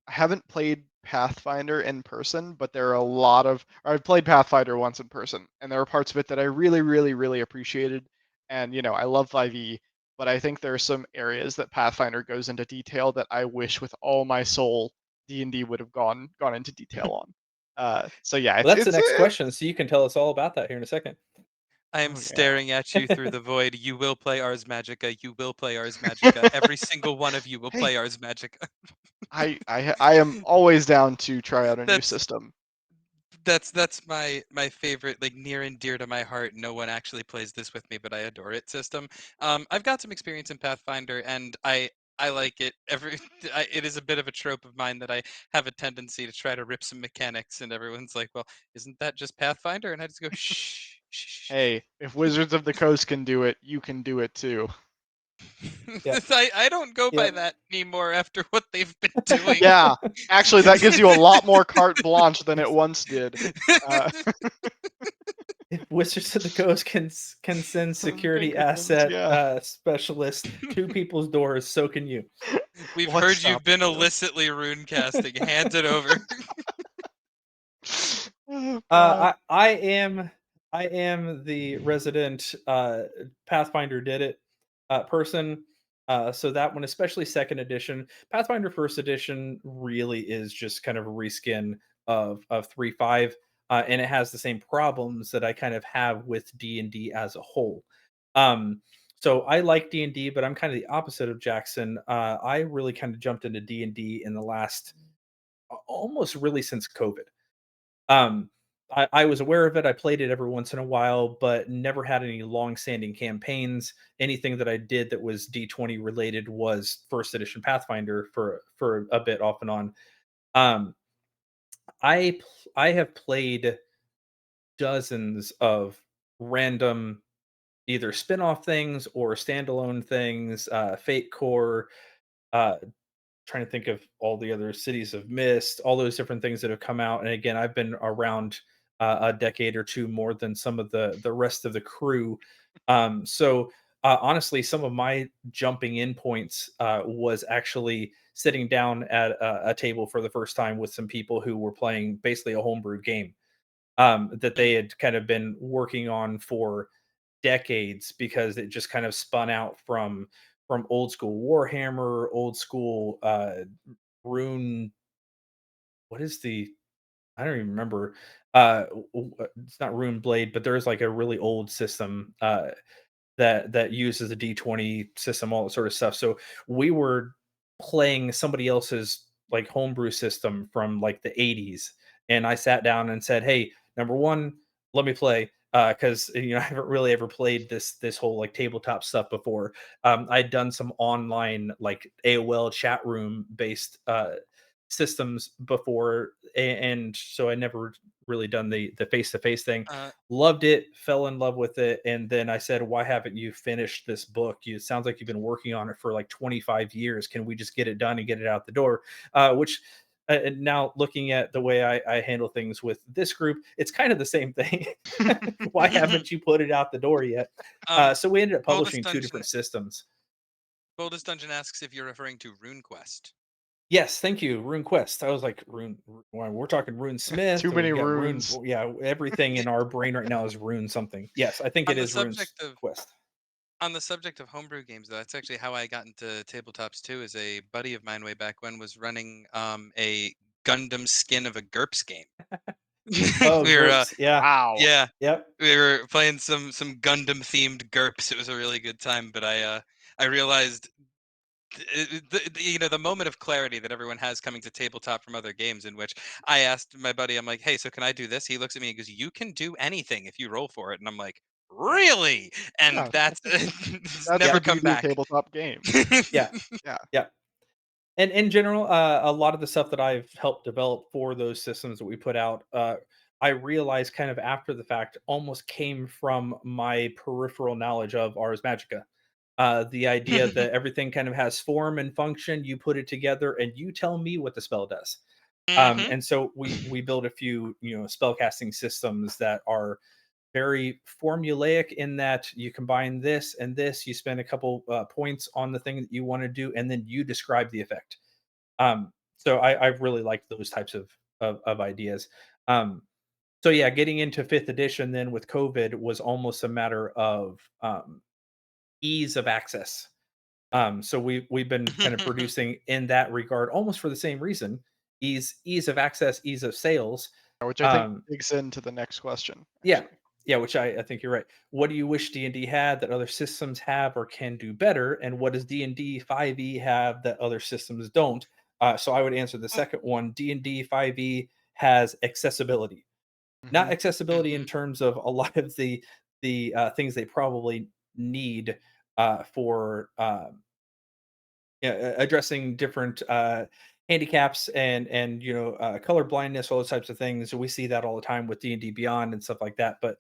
haven't played Pathfinder in person, but there are a lot of or I've played Pathfinder once in person, and there are parts of it that I really, really, really appreciated. And I love 5e, but I think there are some areas that Pathfinder goes into detail that I wish with all my soul D&D would have gone into detail on. So yeah, Well, that's the next question, so you can tell us all about that here in a second. I am oh yeah. staring at you through the void. You will play Ars Magica. You will play Ars Magica. Every single one of you will Hey, play Ars Magica. I am always down to try out a new That's system. that's my favorite, like near and dear to my heart. No one actually plays this with me, but I adore it system. I've got some experience in Pathfinder, and I like it. It is a bit of a trope of mine that I have a tendency to try to rip some mechanics, and everyone's like, "Well, isn't that just Pathfinder?" And I just go, "Shh, shh, shh." Hey, if Wizards of the Coast can do it, you can do it too. Yeah. I don't go by Yep. that anymore after what they've been doing. Yeah, actually, that gives you a lot more carte blanche than it once did. Uh, If Wizards of the Coast can send security Pinkertons, asset yeah. specialists to people's doors, so can you. We've What's heard you've been stopping you? illicitly rune casting. Hand it over. Oh God. I am the resident Pathfinder did it person. So that one, especially second edition, Pathfinder first edition really is just kind of a reskin of 3.5, and it has the same problems that I kind of have with D&D as a whole. Um, so I like D&D, but I'm kind of the opposite of Jackson. I really kind of jumped into D&D in the last almost really since COVID. um, I was aware of it. I played it every once in a while, but never had any long-standing campaigns. Anything that I did that was D20 related was first edition Pathfinder for a bit off and on. Um, I have played dozens of random either spin-off things or standalone things, Fate Core, uh, trying to think of all the other cities of mist, all those different things that have come out. And again, I've been around a decade or two more than some of the rest of the crew. So honestly, some of my jumping in points was actually sitting down at a table for the first time with some people who were playing basically a homebrew game that they had kind of been working on for decades, because it just kind of spun out from old school Warhammer, old school Rune. What is the? I don't even remember. It's not Rune Blade, but there's like a really old system that uses a D20 system, all that sort of stuff. So we were playing somebody else's like homebrew system from like the 80s, and I sat down and said, "Hey, number one, let me play." Because I haven't really ever played this whole like tabletop stuff before. I'd done some online like AOL chat room based systems before, and so I never really done the face to face thing. Uh, Loved it, fell in love with it, and then I said, "Why haven't you finished this book? You it sounds like you've been working on it for like 25 years. Can we just get it done and get it out the door?" Which and now looking at the way I handle things with this group, it's kind of the same thing. Why haven't you put it out the door yet? um, So we ended up Boldest publishing two Dungeon different systems. Boldest Dungeon asks if you're referring to RuneQuest. Yes, thank you, Rune Quest. I was like, well, we're talking Rune Smith, Too or many we got Rune. runes. Yeah, everything in It, our brain right now is Rune something. Yes, I think it on the is Rune subject of Quest. on the subject of homebrew games, though, that's actually how I got into tabletops too. Is a buddy of mine way back when was running a Gundam skin of a GURPS game. Oh, we were GURPS. Yeah. Wow. yeah, Yep. we were playing some Gundam themed GURPS. It was a really good time, but I realized the moment of clarity that everyone has coming to tabletop from other games, in which I asked my buddy, I'm like, hey, so can I do this? He looks at me and goes, you can do anything if you roll for it. And I'm like, Yeah. really? And Yeah, that's it's that's never the come beauty of back. tabletop games. Yeah. Yeah. Yeah. And in general, a lot of the stuff that I've helped develop for those systems that we put out, I realized kind of after the fact, almost came from my peripheral knowledge of Ars Magica. The idea that everything kind of has form and function, you put it together, and you tell me what the spell does. Hmm. And so we build a few, spell casting systems that are very formulaic in that you combine this and this, you spend a couple points on the thing that you want to do, and then you describe the effect. So I really like those types of ideas. So yeah, getting into fifth edition then with COVID was almost a matter of ease of access. So we've been kind of producing in that regard, almost for the same reason: ease of access, ease of sales. Which I think Um, digs into the next question, yeah, actually. yeah, which I think you're right. What do you wish D&D had that other systems have or can do better? And what does D&D 5e have that other systems don't? So I would answer the second one. D&D 5e has accessibility, not Hmm. accessibility in Hmm. terms of a lot of the things they probably need for yeah, addressing different handicaps and color blindness, all those types of things. We see that all the time with D&D Beyond and stuff like that. But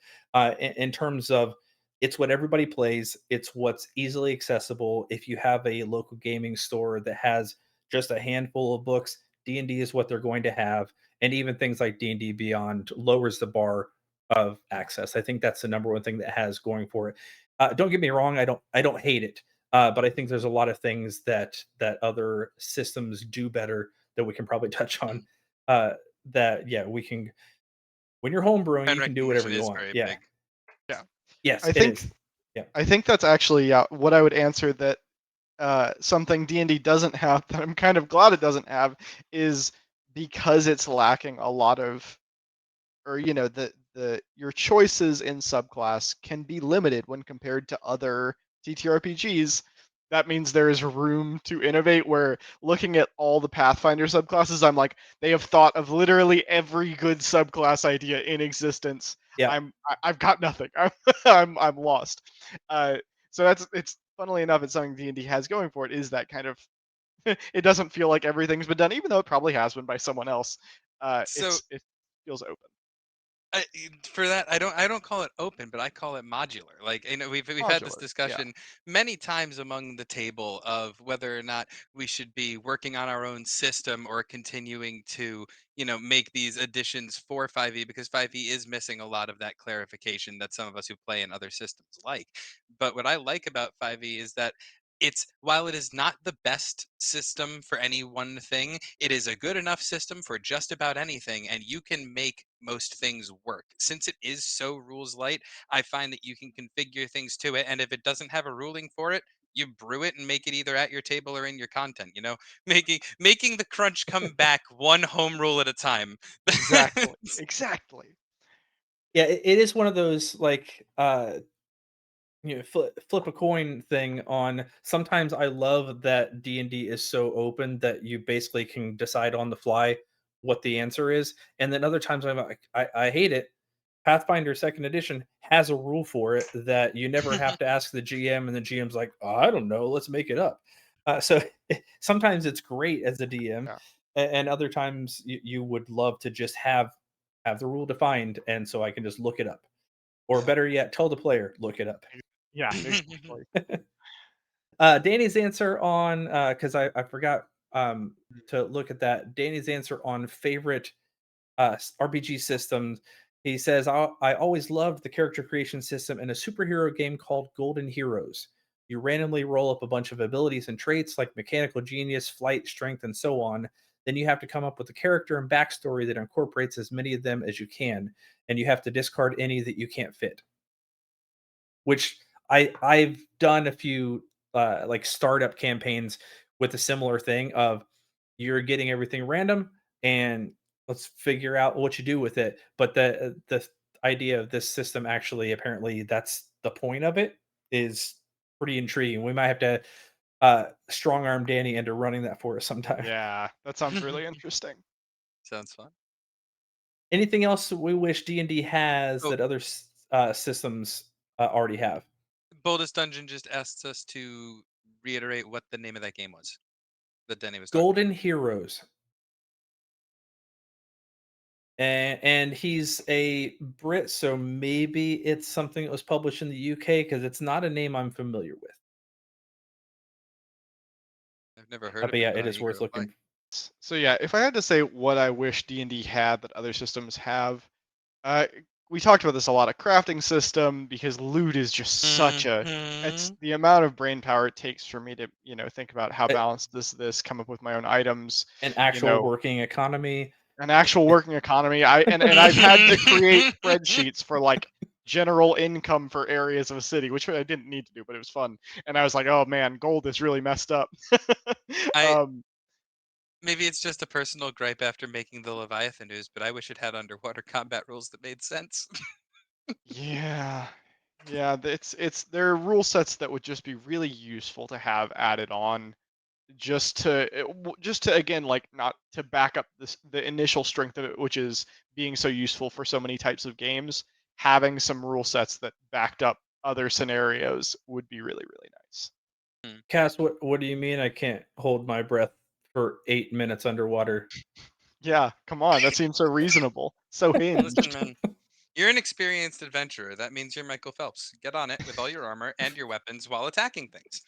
in terms of, it's what everybody plays, it's what's easily accessible. If you have a local gaming store that has just a handful of books, D&D is what they're going to have. And even things like D&D Beyond lowers the bar of access. I think that's the number one thing that has going for it. Don't get me wrong, I don't hate it, but I think there's a lot of things that other systems do better that we can probably touch on. Uh, that yeah, we can. When you're home brewing, Pen you can do whatever recognition you is want. very Yeah. big. Yeah. Yes, I it think is. Yeah. I think that's actually, yeah, what I would answer, that something D&D doesn't have, that I'm kind of glad it doesn't have, is because it's lacking a lot of, or the your choices in subclass can be limited when compared to other TTRPGs. That means there is room to innovate. Where looking at all the Pathfinder subclasses, I'm like, they have thought of literally every good subclass idea in existence. Yeah. I've got nothing. I'm lost. Uh, so it's funnily enough, it's something D&D has going for it, is that kind of it doesn't feel like everything's been done, even though it probably has been by someone else. So It feels open. for that, I don't call it open, but I call it modular. Like, we've had this Modular, yeah. discussion many times among the table of whether or not we should be working on our own system or continuing to make these additions for 5e, because 5e is missing a lot of that clarification that some of us who play in other systems like. But what I like about 5e is that while it is not the best system for any one thing, it is a good enough system for just about anything, and you can make most things work. Since it is so rules light, I find that you can configure things to it, and if it doesn't have a ruling for it, you brew it and make it either at your table or in your content. Making the crunch come back one home rule at a time. Exactly. Exactly. Yeah. It is one of those like flip a coin thing on. Sometimes I love that D&D is so open that you basically can decide on the fly what the answer is, and then other times I'm like, I hate it. Pathfinder second edition has a rule for it that you never have to ask the GM, and the GM's like, oh, I don't know, let's make it up. So sometimes it's great as a DM, Yeah. and other times you would love to just have the rule defined, and so I can just look it up, or better yet, tell the player look it up. Yeah, exactly. Danny's answer on because I forgot to look at that. Danny's answer on favorite RPG systems. He says, I always loved the character creation system in a superhero game called Golden Heroes. You randomly roll up a bunch of abilities and traits like mechanical genius, flight, strength, and so on. Then you have to come up with a character and backstory that incorporates as many of them as you can, and you have to discard any that you can't fit. Which I've done a few like startup campaigns with a similar thing of you're getting everything random and let's figure out what you do with it. But the idea of this system actually apparently that's the point of it is pretty intriguing. We might have to strong arm Danny into running that for us sometime. Yeah, that sounds really interesting. Sounds fun. Anything else we wish D&D has Oh, that other systems already have? Boldest Dungeon just asked us to reiterate what the name of that game was that Denny was talking Golden about. Heroes. And he's a Brit, so maybe it's something that was published in the UK because it's not a name I'm familiar with. I've never heard of But it, yeah, but it I'm is eager worth to play. looking. So yeah, if I had to say what I wish D&D had that other systems have, uh, we talked about this a lot. A crafting system because loot is just such a. It's Mhm. the amount of brain power it takes for me to think about how A- balanced this, come up with my own items, An you actual know, working economy. an actual working economy. And I've had to create spreadsheets for like general income for areas of a city, which I didn't need to do, but it was fun. And I was like, oh man, gold is really messed up. I um, maybe it's just a personal gripe after making the Leviathan news, but I wish it had underwater combat rules that made sense. yeah, yeah. There are rule sets that would just be really useful to have added on just to again like not to back up the initial strength of it, which is being so useful for so many types of games. Having some rule sets that backed up other scenarios would be really really nice. Hmm. Cass, what do you mean I can't hold my breath for 8 minutes underwater? Yeah, come on, that seems so reasonable, so Listen, hinged. man, you're an experienced adventurer. That means you're Michael Phelps. Get on it with all your armor and your weapons while attacking things.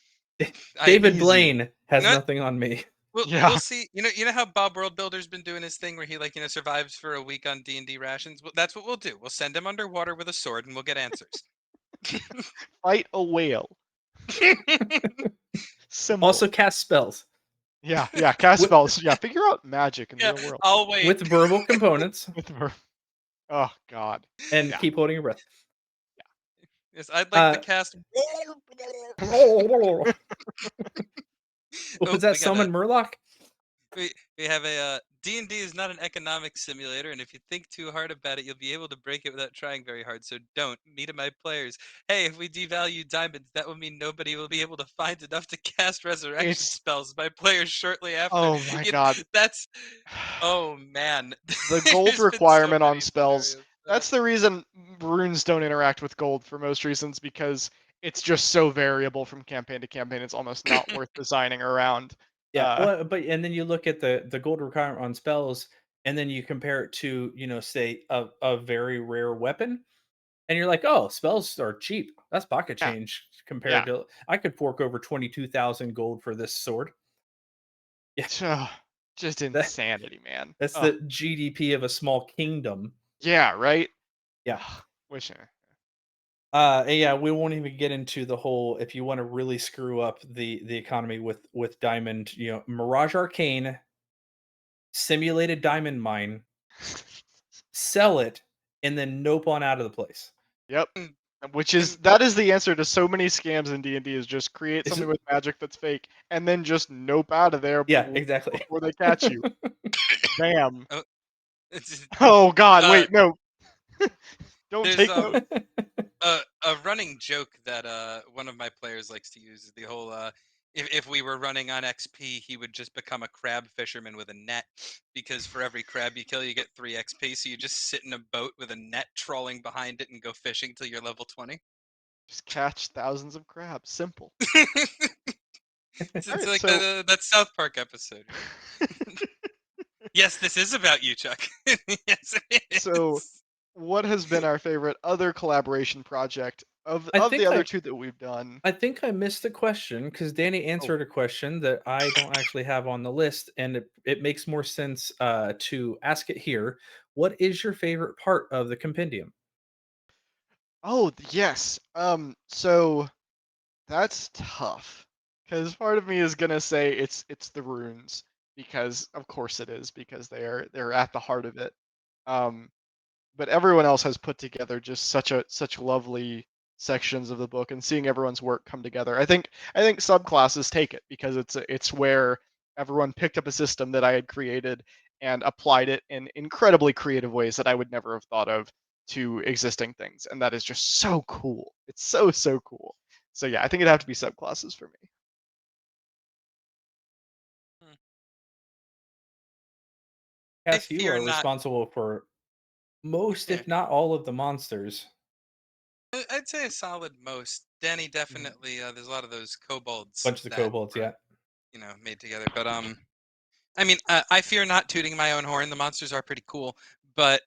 I David Easy. Blaine has no, nothing on me. we'll Yeah. see. You know how Bob World Builder's been doing his thing where he survives for a week on D&D rations. Well, that's what we'll do. We'll send him underwater with a sword and we'll get answers. Fight a whale. Also Simple. cast spells Yeah, yeah. Cast with spells. Yeah, figure out magic in the Yeah, real world. I'll wait. with verbal components With oh god. and Yeah. keep holding your breath. Yes, I'd like the Uh cast. was Oh, that we got a summon Murloc? we have a D&D is not an economic simulator, and if you think too hard about it, you'll be able to break it without trying very hard. So don't. Me to my players. Hey, if we devalue diamonds, that will mean nobody will be able to find enough to cast resurrection It's spells. My players shortly after. oh my You, god. that's oh man. The gold There's been so requirement on many spells. scenarios. That's the reason runes don't interact with gold for most reasons because it's just so variable from campaign to campaign. It's almost not worth designing around. Yeah, Uh, well, but and then you look at the gold requirement on spells, and then you compare it to, say a very rare weapon, and you're like, "Oh, spells are cheap. That's pocket yeah, change compared yeah. to I could fork over 22,000 gold for this sword." Yeah, Just that insanity, man. that's the GDP of a small kingdom. Yeah, right. Yeah. Wish. And yeah, we won't even get into the whole if you want to really screw up the economy with diamond, Mirage Arcane, simulated diamond mine, sell it, and then nope on out of the place. Yep. And, Which is and that is the answer to so many scams in D&D is just create Is something it? with magic that's fake and then just nope out of there Yeah, exactly. before they catch you. Bam. oh, it's, Oh god, uh, wait, no. Don't there's take those. a running joke that one of my players likes to use is the whole if we were running on XP, he would just become a crab fisherman with a net because for every crab you kill, you get 3 XP. So you just sit in a boat with a net trawling behind it and go fishing till you're level 20. Just catch thousands of crabs. Simple. It's Alright, like so that South Park episode, right? Yes, this is about you, Chuck. Yes, it So, is. what has been our favorite other collaboration project I of the think other I two that we've done? I think I missed a question because Danny Oh, answered a question that I don't actually have on the list, and it makes more sense to ask it here. What is your favorite part of the compendium? yes. So that's tough because part of me is gonna say it's the runes because of course it is because they're at the heart of it. Um, but everyone else has put together just such lovely sections of the book, and seeing everyone's work come together. I think subclasses take it because it's where everyone picked up a system that I had created and applied it in incredibly creative ways that I would never have thought of to existing things, and that is just so cool. It's so cool. So yeah, I think it'd have to be subclasses for me. Hmm. I Cass, you fear are not. responsible for most, if not all, of the monsters. I'd say a solid most. Danny Mhm. definitely. There's a lot of those kobolds Bunch of the that kobolds, were, yeah. made together. But I mean, I fear not tooting my own horn. The monsters are pretty cool, but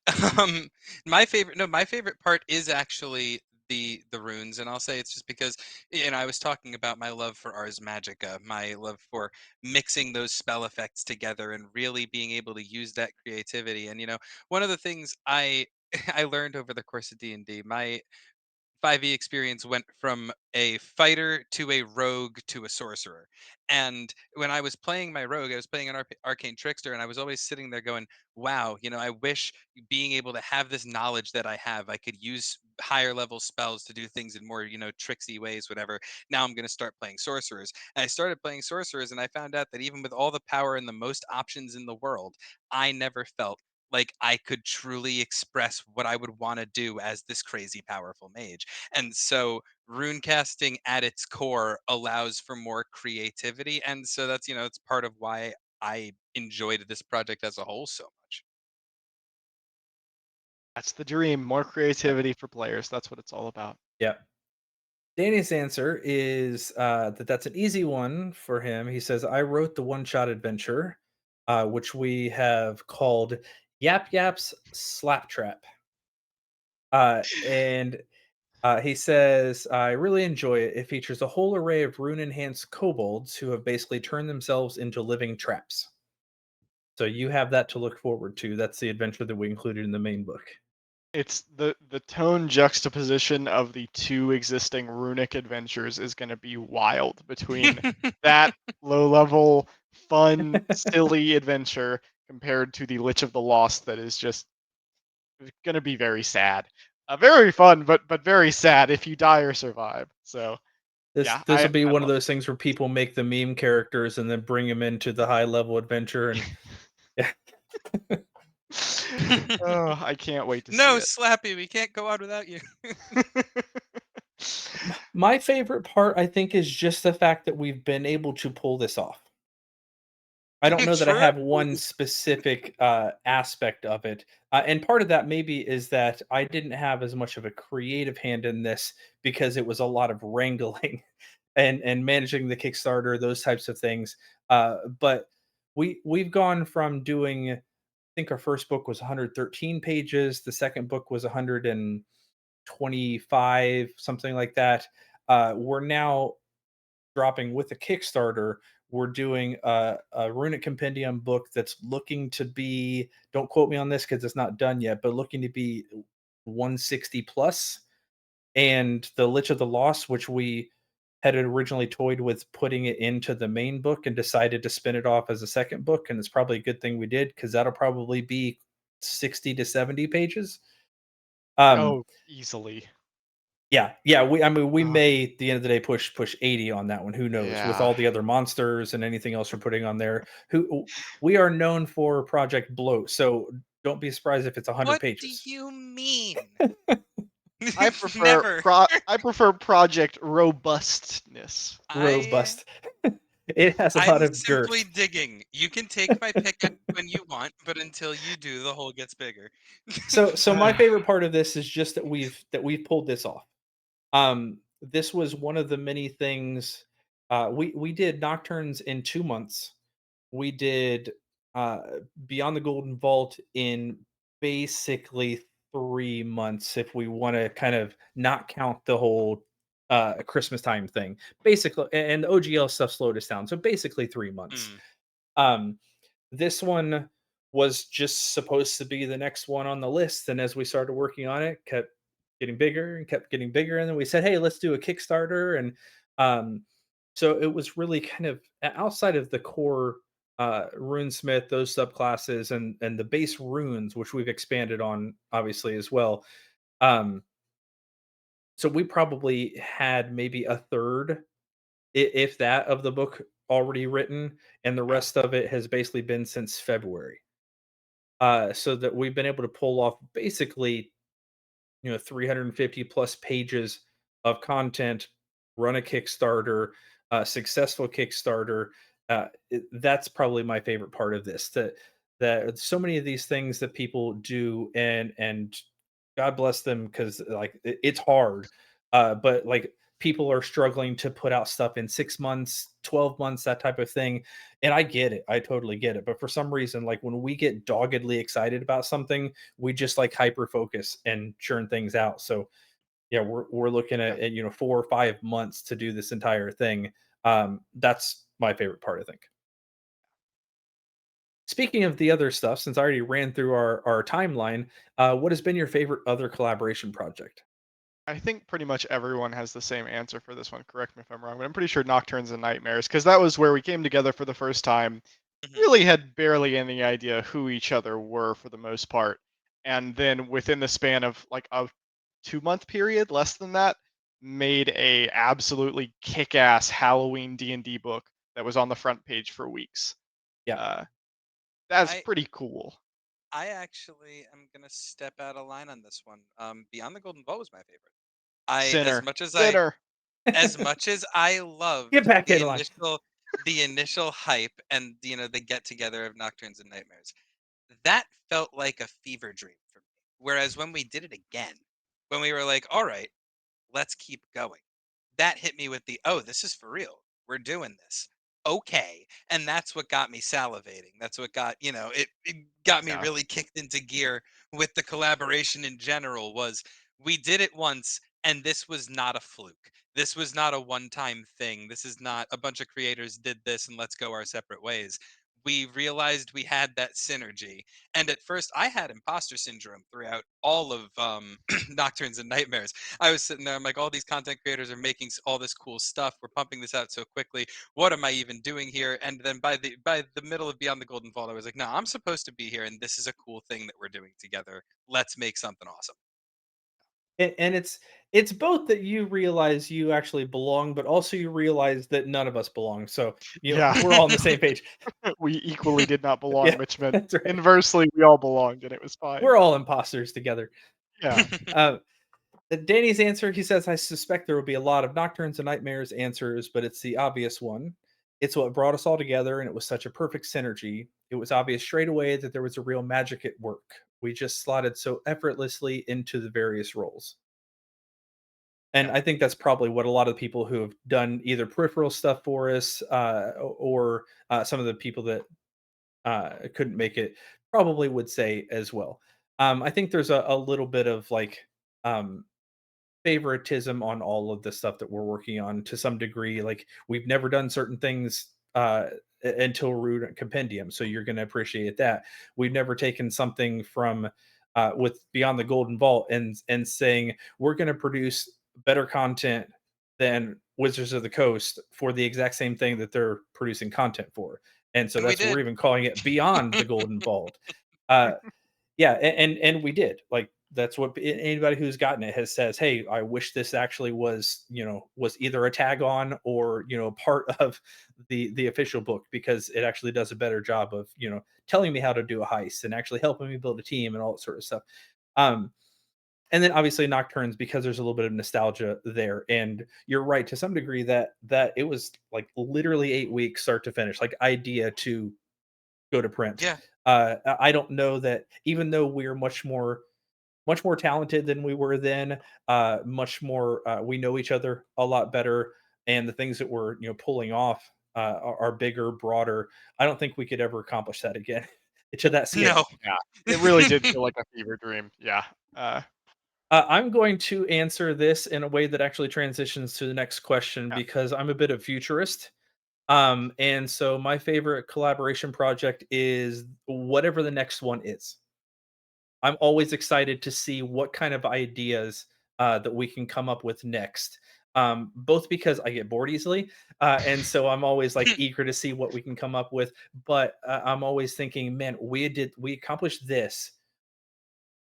my favorite part is actually the runes, and I'll say it's just because I was talking about my love for Ars Magica, my love for mixing those spell effects together and really being able to use that creativity. And one of the things I I learned over the course of D&D, my 5e experience went from a fighter to a rogue to a sorcerer. And when I was playing my rogue, I was playing an arcane trickster, and I was always sitting there going, wow, I wish being able to have this knowledge that I have, I could use higher level spells to do things in more, tricksy ways, whatever. Now I'm going to start playing sorcerers. And I started playing sorcerers, and I found out that even with all the power and the most options in the world, I never felt like I could truly express what I would want to do as this crazy powerful mage. And so rune casting at its core allows for more creativity. And so that's, it's part of why I enjoyed this project as a whole so much. That's the dream. More creativity for players. That's what it's all about. Yeah. Danny's answer is that's an easy one for him. He says, I wrote the one shot adventure, which we have called Yap Yap's Slap Trap. And he says, I really enjoy it. It features a whole array of rune enhanced kobolds who have basically turned themselves into living traps. So you have that to look forward to. That's the adventure that we included in the main book. It's the tone juxtaposition of the two existing runic adventures is going to be wild between that low level fun silly adventure compared to the Lich of the Lost that is just going to be very sad. Very fun but very sad if you die or survive. So, This yeah, this will be I one of love those things where people make the meme characters and then bring them into the high level adventure and yeah. Oh, I can't wait to see No, it. Slappy, we can't go out without you. My favorite part I think is just the fact that we've been able to pull this off. I don't know that I True. have one specific aspect of it, and part of that maybe is that I didn't have as much of a creative hand in this because it was a lot of wrangling and managing the Kickstarter, those types of things. But we've gone from doing, I think our first book was 113 pages, the second book was 125, something like that. We're now dropping with a Kickstarter. We're doing a Runic Compendium book that's looking to be, don't quote me on this because it's not done yet, but looking to be 160 plus. And the Lich of the Lost, which we had originally toyed with putting it into the main book and decided to spin it off as a second book. And it's probably a good thing we did because that'll probably be 60 to 70 pages. Um, Oh, easily. yeah. I mean, we Oh, may at the end of the day push 80 on that one. Who knows? With yeah. all the other monsters and anything else we're putting on there. Who we are known for Project Bloat, so don't be surprised if it's 100 What do pages. you mean? Never. I prefer project robustness. I Robust. It has a lot I'm of simply girth. digging. You can take my pick when you want, but until you do, the hole gets bigger. So my favorite part of this is just that we've pulled this off. This was one of the many things we did nocturnes in 2 months. We did uh, Beyond the Golden Vault in basically 3 months, if we want to kind of not count the whole Christmas time thing. Basically, and the OGL stuff slowed us down. So basically 3 months. Mm, Um, this one was just supposed to be the next one on the list, and as we started working on it, kept getting bigger and kept getting bigger, and then we said, "Hey, let's do a Kickstarter." And um, so it was really kind of outside of the core runesmith, those subclasses, and the base runes, which we've expanded on obviously as well. Um, so we probably had maybe a third, if that, of the book already written, and the Yeah. rest of it has basically been since February. So that we've been able to pull off basically, 350 plus pages of content, run a Kickstarter, successful Kickstarter. That's probably my favorite part of this. That so many of these things that people do, and God bless them, because like it's hard, but like people are struggling to put out stuff in 6 months, 12 months, that type of thing. And I get it, I totally get it. But for some reason, like when we get doggedly excited about something, we just like hyper focus and churn things out. So yeah, we're looking Yeah. at 4 or 5 months to do this entire thing. That's my favorite part, I think. Speaking of the other stuff, since I already ran through our timeline, what has been your favorite other collaboration project? I think pretty much everyone has the same answer for this one. Correct me if I'm wrong, but I'm pretty sure Nocturnes and Nightmares, because that was where we came together for the first time. mhm. Really had barely any idea who each other were for the most part, and then within the span of like a 2 month period, less than that, made a absolutely kick-ass Halloween D&D book that was on the front page for weeks. Yeah. Uh, that's I pretty cool. I actually am gonna step out of line on this one. Beyond the Golden Bow was my favorite. I Sinner, sinner. as much as I Get loved back in line. the initial hype and the get together of Nocturnes and Nightmares, that felt like a fever dream for me. Whereas when we did it again, when we were like, all right, let's keep going. That hit me with the, oh, this is for real. We're doing this. Okay. And that's what got me salivating. That's what it got me Yeah, really kicked into gear with the collaboration in general was we did it once and this was not a fluke. This was not a one-time thing. This is not a bunch of creators did this and let's go our separate ways. We realized we had that synergy. And at first I had imposter syndrome throughout all of Nocturnes and Nightmares. I was sitting there, I'm like, all these content creators are making all this cool stuff. We're pumping this out so quickly. What am I even doing here? And then by the middle of Beyond the Golden Vault, I was like, no, I'm supposed to be here, and this is a cool thing that we're doing together. Let's make something awesome. And it's both that you realize you actually belong, but also you realize that none of us belong. So yeah. we're all on the same page. We equally did not belong, Yeah, which meant that's right. inversely we all belonged, and it was fine. We're all imposters together. Yeah, Uh, Danny's answer, he says, I suspect there will be a lot of Nocturnes and Nightmares answers, but it's the obvious one. It's what brought us all together, and it was such a perfect synergy. It was obvious straight away that there was a real magic at work. We just slotted so effortlessly into the various roles. And yeah, I think that's probably what a lot of the people who have done either peripheral stuff for us, or some of the people that couldn't make it probably would say as well. I think there's a little bit of like um, favoritism on all of the stuff that we're working on to some degree. Like we've never done certain things until Runic Compendium, so you're going to appreciate that. We've never taken something from with Beyond the Golden Vault and saying we're going to produce better content than Wizards of the Coast for the exact same thing that they're producing content for. And so And we that's we're did. even calling it Beyond the Golden Vault. Uh, yeah, and we did. Like that's what anybody who's gotten it has says, "Hey, I wish this actually was, was either a tag on or, part of the official book because it actually does a better job of, telling me how to do a heist and actually helping me build a team and all that sort of stuff." Um and then obviously Nocturnes, because there's a little bit of nostalgia there. And you're right to some degree that it was like literally 8 weeks start to finish, like idea to go to print. Yeah. I don't know that, even though we're much more talented than we were then, much more, we know each other a lot better, and the things that we're pulling off. are bigger, broader. I don't think we could ever accomplish that again to that No. scale. Yeah, it really did feel like a fever dream. Yeah. I'm going to answer this in a way that actually transitions to the next question Yeah. because I'm a bit of futurist. And so my favorite collaboration project is whatever the next one is. I'm always excited to see what kind of ideas that we can come up with next. Both because I get bored easily, and so I'm always like eager to see what we can come up with. But I'm always thinking, man, we accomplished this.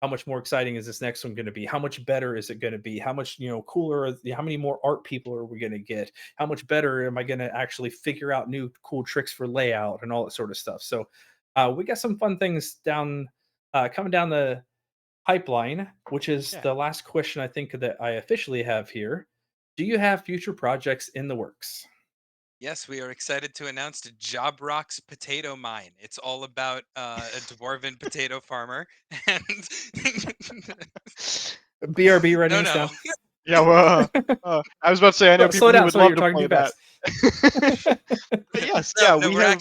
How much more exciting is this next one going to be? How much better is it going to be? How much cooler? How many more art people are we going to get? How much better am I going to actually figure out new cool tricks for layout and all that sort of stuff? So we got some fun things down coming down the pipeline, which is Yeah. the last question I think that I officially have here. Do you have future projects in the works? Yes, we are excited to announce Job Rock's Potato Mine. It's all about a dwarven potato farmer, and BRB writing no, this no, down. Yeah, well, I was about to say I know Slow people who down, would slow. love You're to talking play too that. fast. But yes, no, yeah, no. we have.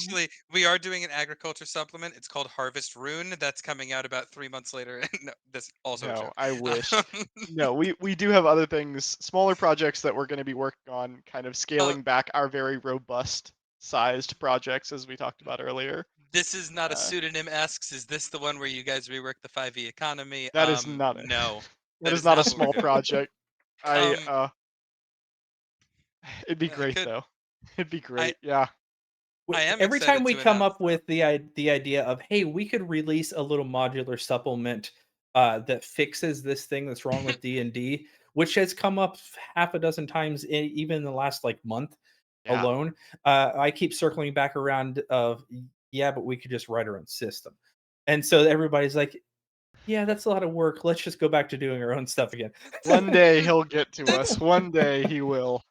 We are doing an agriculture supplement. It's called Harvest Rune. That's coming out about 3 months later. No, that's also a No, joke. I wish. Um, No, we do have other things, smaller projects that we're going to be working on, kind of uh, scaling back our very robust sized projects as we talked about earlier. this is not a Uh, pseudonym asks. Is this the one where you guys rework the 5e economy? that is not a No, that that is is not a not what we're small doing. project. I Um, it'd be I great could. though. It'd be I great. Yeah. I am Every time excited we to come announce up though. with the idea of, hey, we could release a little modular supplement that fixes this thing that's wrong with D&D, which has come up half a dozen times even in the last like month Yeah. alone. I keep circling back around of, yeah, but we could just write our own system. And so everybody's like, yeah, that's a lot of work. Let's just go back to doing our own stuff again. One day he'll get to us. One day he will.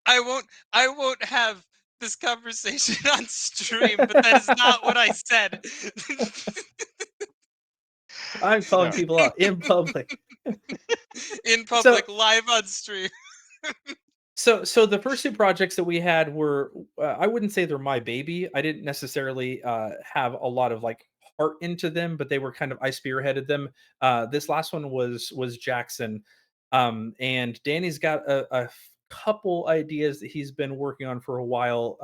I won't I won't have this conversation on stream, but that is not what I said. I'm calling No. people out in public. In So public, live on stream. so the first two projects that we had were I wouldn't say they're my baby. I didn't necessarily have a lot of like heart into them, but they were kind of I spearheaded them. This last one was Jackson, and Danny's got a couple ideas that he's been working on for a while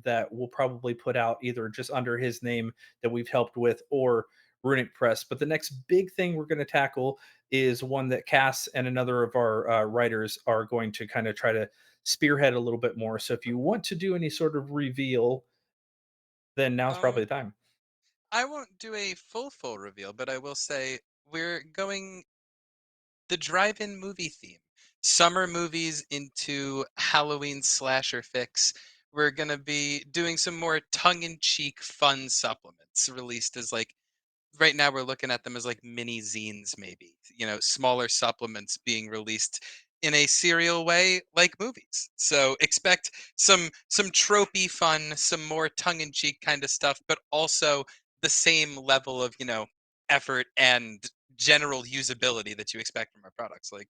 that we'll probably put out either just under his name that we've helped with or Runic Press. But the next big thing we're going to tackle is one that Cass and another of our writers are going to kind of try to spearhead a little bit more. So if you want to do any sort of reveal, then now's Um, probably the time. I won't do a full reveal, but I will say we're going the drive-in movie theme. Summer movies into Halloween slasher fix. We're gonna be doing some more tongue-in-cheek fun supplements released as like right now we're looking at them as like mini zines maybe, smaller supplements being released in a serial way like movies. So expect some tropey fun, some more tongue-in-cheek kind of stuff, but also the same level of effort and general usability that you expect from our products. Like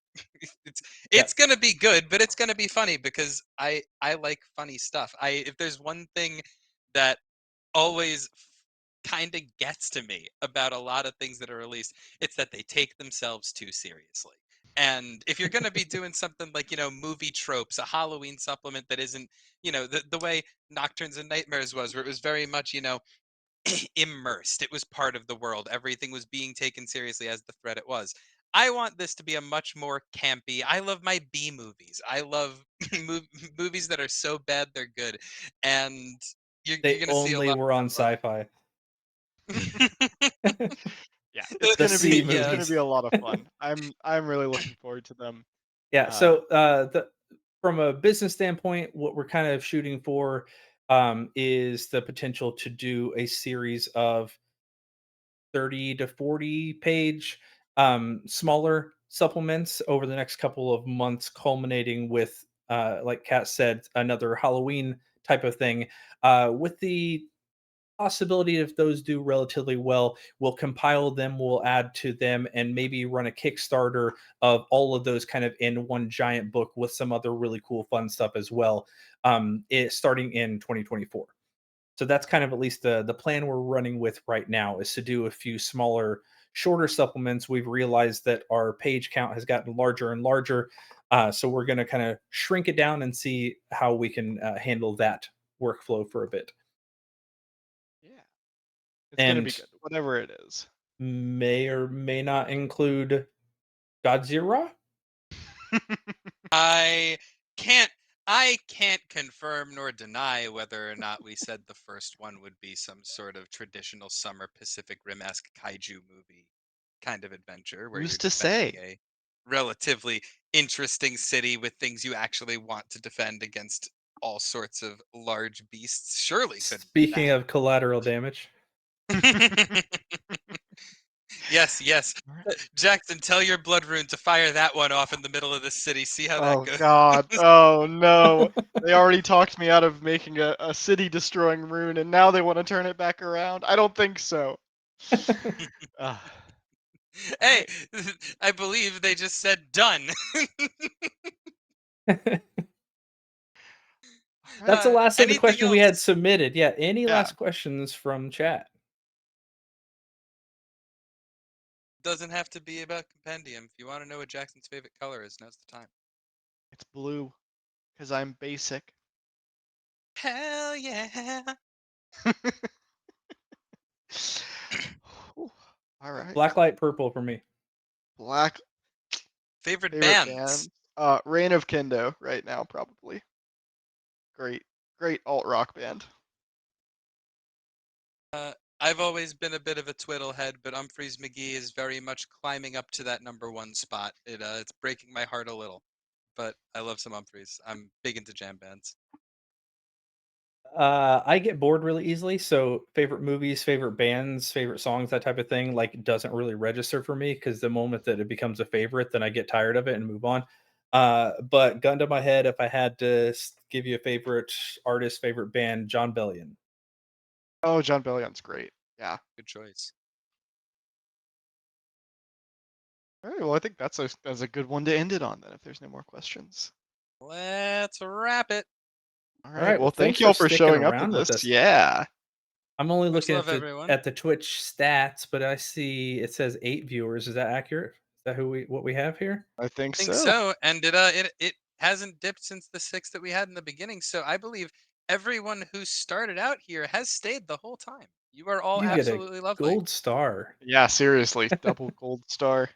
it's Yeah, it's gonna be good, but it's gonna be funny because I like funny stuff. If there's one thing that always kind of gets to me about a lot of things that are released, it's that they take themselves too seriously. And if you're going to be doing something like, movie tropes, a Halloween supplement that isn't, the way Nocturnes and Nightmares was, where it was very much, immersed. It was part of the world. Everything was being taken seriously as the threat it was. I want this to be a much more campy. I love my B movies. I love movies that are so bad they're good. And you're they going to see a only lot were on of that sci-fi. love. Yeah, it's The gonna be C it's Yeah. gonna be movies. a lot of fun. I'm really looking forward to them. Yeah. Uh, So the from a business standpoint, what we're kind of shooting for is the potential to do a series of 30 to 40 page smaller supplements over the next couple of months, culminating with like Kat said, another Halloween type of thing with the possibility if those do relatively well, we'll compile them, we'll add to them, and maybe run a Kickstarter of all of those kind of in one giant book with some other really cool, fun stuff as well. Starting in 2024. So that's kind of at least the plan we're running with right now is to do a few smaller, shorter supplements. We've realized that our page count has gotten larger and larger, so we're going to kind of shrink it down and see how we can handle that workflow for a bit. Yeah, it's gonna be And good, whatever it is. may or may not include Godzilla. I can't I can't confirm nor deny whether or not we said the first one would be some sort of traditional summer Pacific Rim-esque kaiju movie kind of adventure where Who's you're to defending say? a relatively interesting city with things you actually want to defend against all sorts of large beasts. Surely couldn't be Speaking of collateral damage, that. Yes, yes. Alright. Jackson, tell your blood rune to fire that one off in the middle of the city. See how that Oh goes. god. Oh no. They already talked me out of making a city destroying rune, and now they want to turn it back around. I don't think so. Uh, Hey, alright. I believe they just said done. that's the last of the Anything question we had else? submitted. Yeah, any Yeah. last questions from chat? Doesn't have to be about compendium. If you want to know what Jackson's favorite color is, now's the time. It's blue because I'm basic. Hell yeah. All right. Black light purple for me. Black Favorite favorite bands? band. Reign of Kendo right now probably. Great, great alt rock band. I've always been a bit of a twiddlehead, but Humphreys McGee is very much climbing up to that #1 spot. It's breaking my heart a little, but I love some Humphreys. I'm big into jam bands. I get bored really easily, so favorite movies, favorite bands, favorite songs, that type of thing, like doesn't really register for me because the moment that it becomes a favorite, then I get tired of it and move on. But gun to my head, if I had to give you a favorite artist, favorite band, John Bellion. Oh, John Bellion's great. Yeah. Good choice. All right. Well, I think that's a good one to end it on then. If there's no more questions. Let's wrap it. All All right. right, well, Well, thanks thank for y'all for sticking showing up to around with this. us. Yeah. I'm only Much looking love, everyone. at the Twitch stats, but I see it says 8 viewers. Is that accurate? Is that what we have here? I think I think so. so, and it hasn't dipped since the 6 that we had in the beginning. So I believe everyone who started out here has stayed the whole time. You are all You get a absolutely lovely. gold star. Yeah. Seriously, double gold star.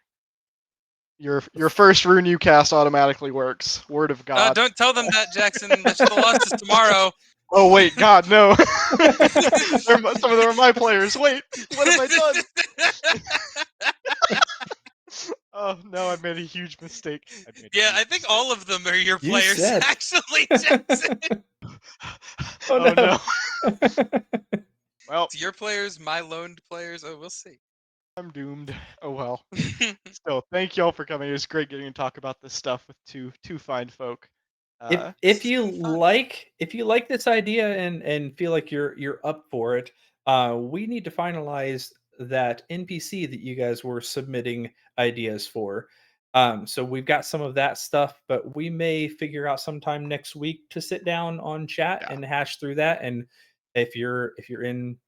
Your first rune you cast automatically works. Word of God. Don't tell them that, Jackson. The loss is tomorrow. Oh wait, God no. Some of them are my players. Wait, what have I done? Oh no, I made a huge mistake. I made a Yeah, huge I think mistake. all of them are your You players, said. actually, Jackson. Oh Oh no. no. Well, It's your players, my loaned players. Oh, we'll see. I'm doomed. Oh well. Still, thank y'all for coming. It was great getting to talk about this stuff with two fine folk. This If has you been fun. like this idea and feel like you're up for it, we need to finalize that NPC that you guys were submitting ideas for. So we've got some of that stuff, but we may figure out sometime next week to sit down on chat Yeah. and hash through that. And if you're in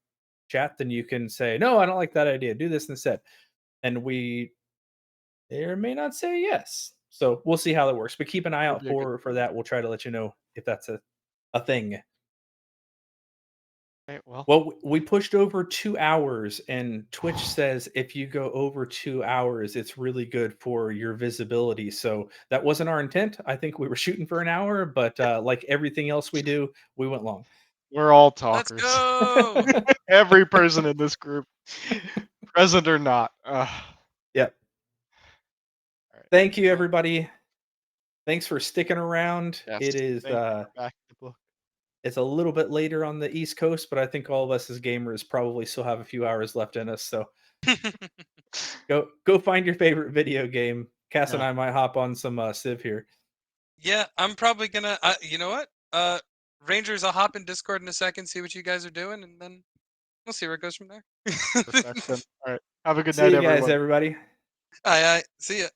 chat, then you can say, no, I don't like that idea. Do this instead. And we may or may not say yes. So we'll see how that works. But keep an eye That'll out be a good for time. that. We'll try to let you know if that's a thing. Okay, well, Well, we pushed over 2 hours, and Twitch says if you go over 2 hours, it's really good for your visibility. So that wasn't our intent. I think we were shooting for an hour, but like everything else we do, we went long. we're all Let's talkers. go. Every person in this group, present or not. Yep. All right. Thank you, Well, everybody. Thanks for sticking around. yes. It is Thank you for backing the book. it's a little bit later on the East Coast, but I think all of us as gamers probably still have a few hours left in us. So go find your favorite video game. Cass and Yeah. I might hop on some Civ here. Yeah, I'm probably gonna. You know what? Rangers, I'll hop in Discord in a second, see what you guys are doing, and then We'll see where it goes from there. Perfection. All right. Have a good See night, you guys, everyone. everybody. Aye, aye. See ya.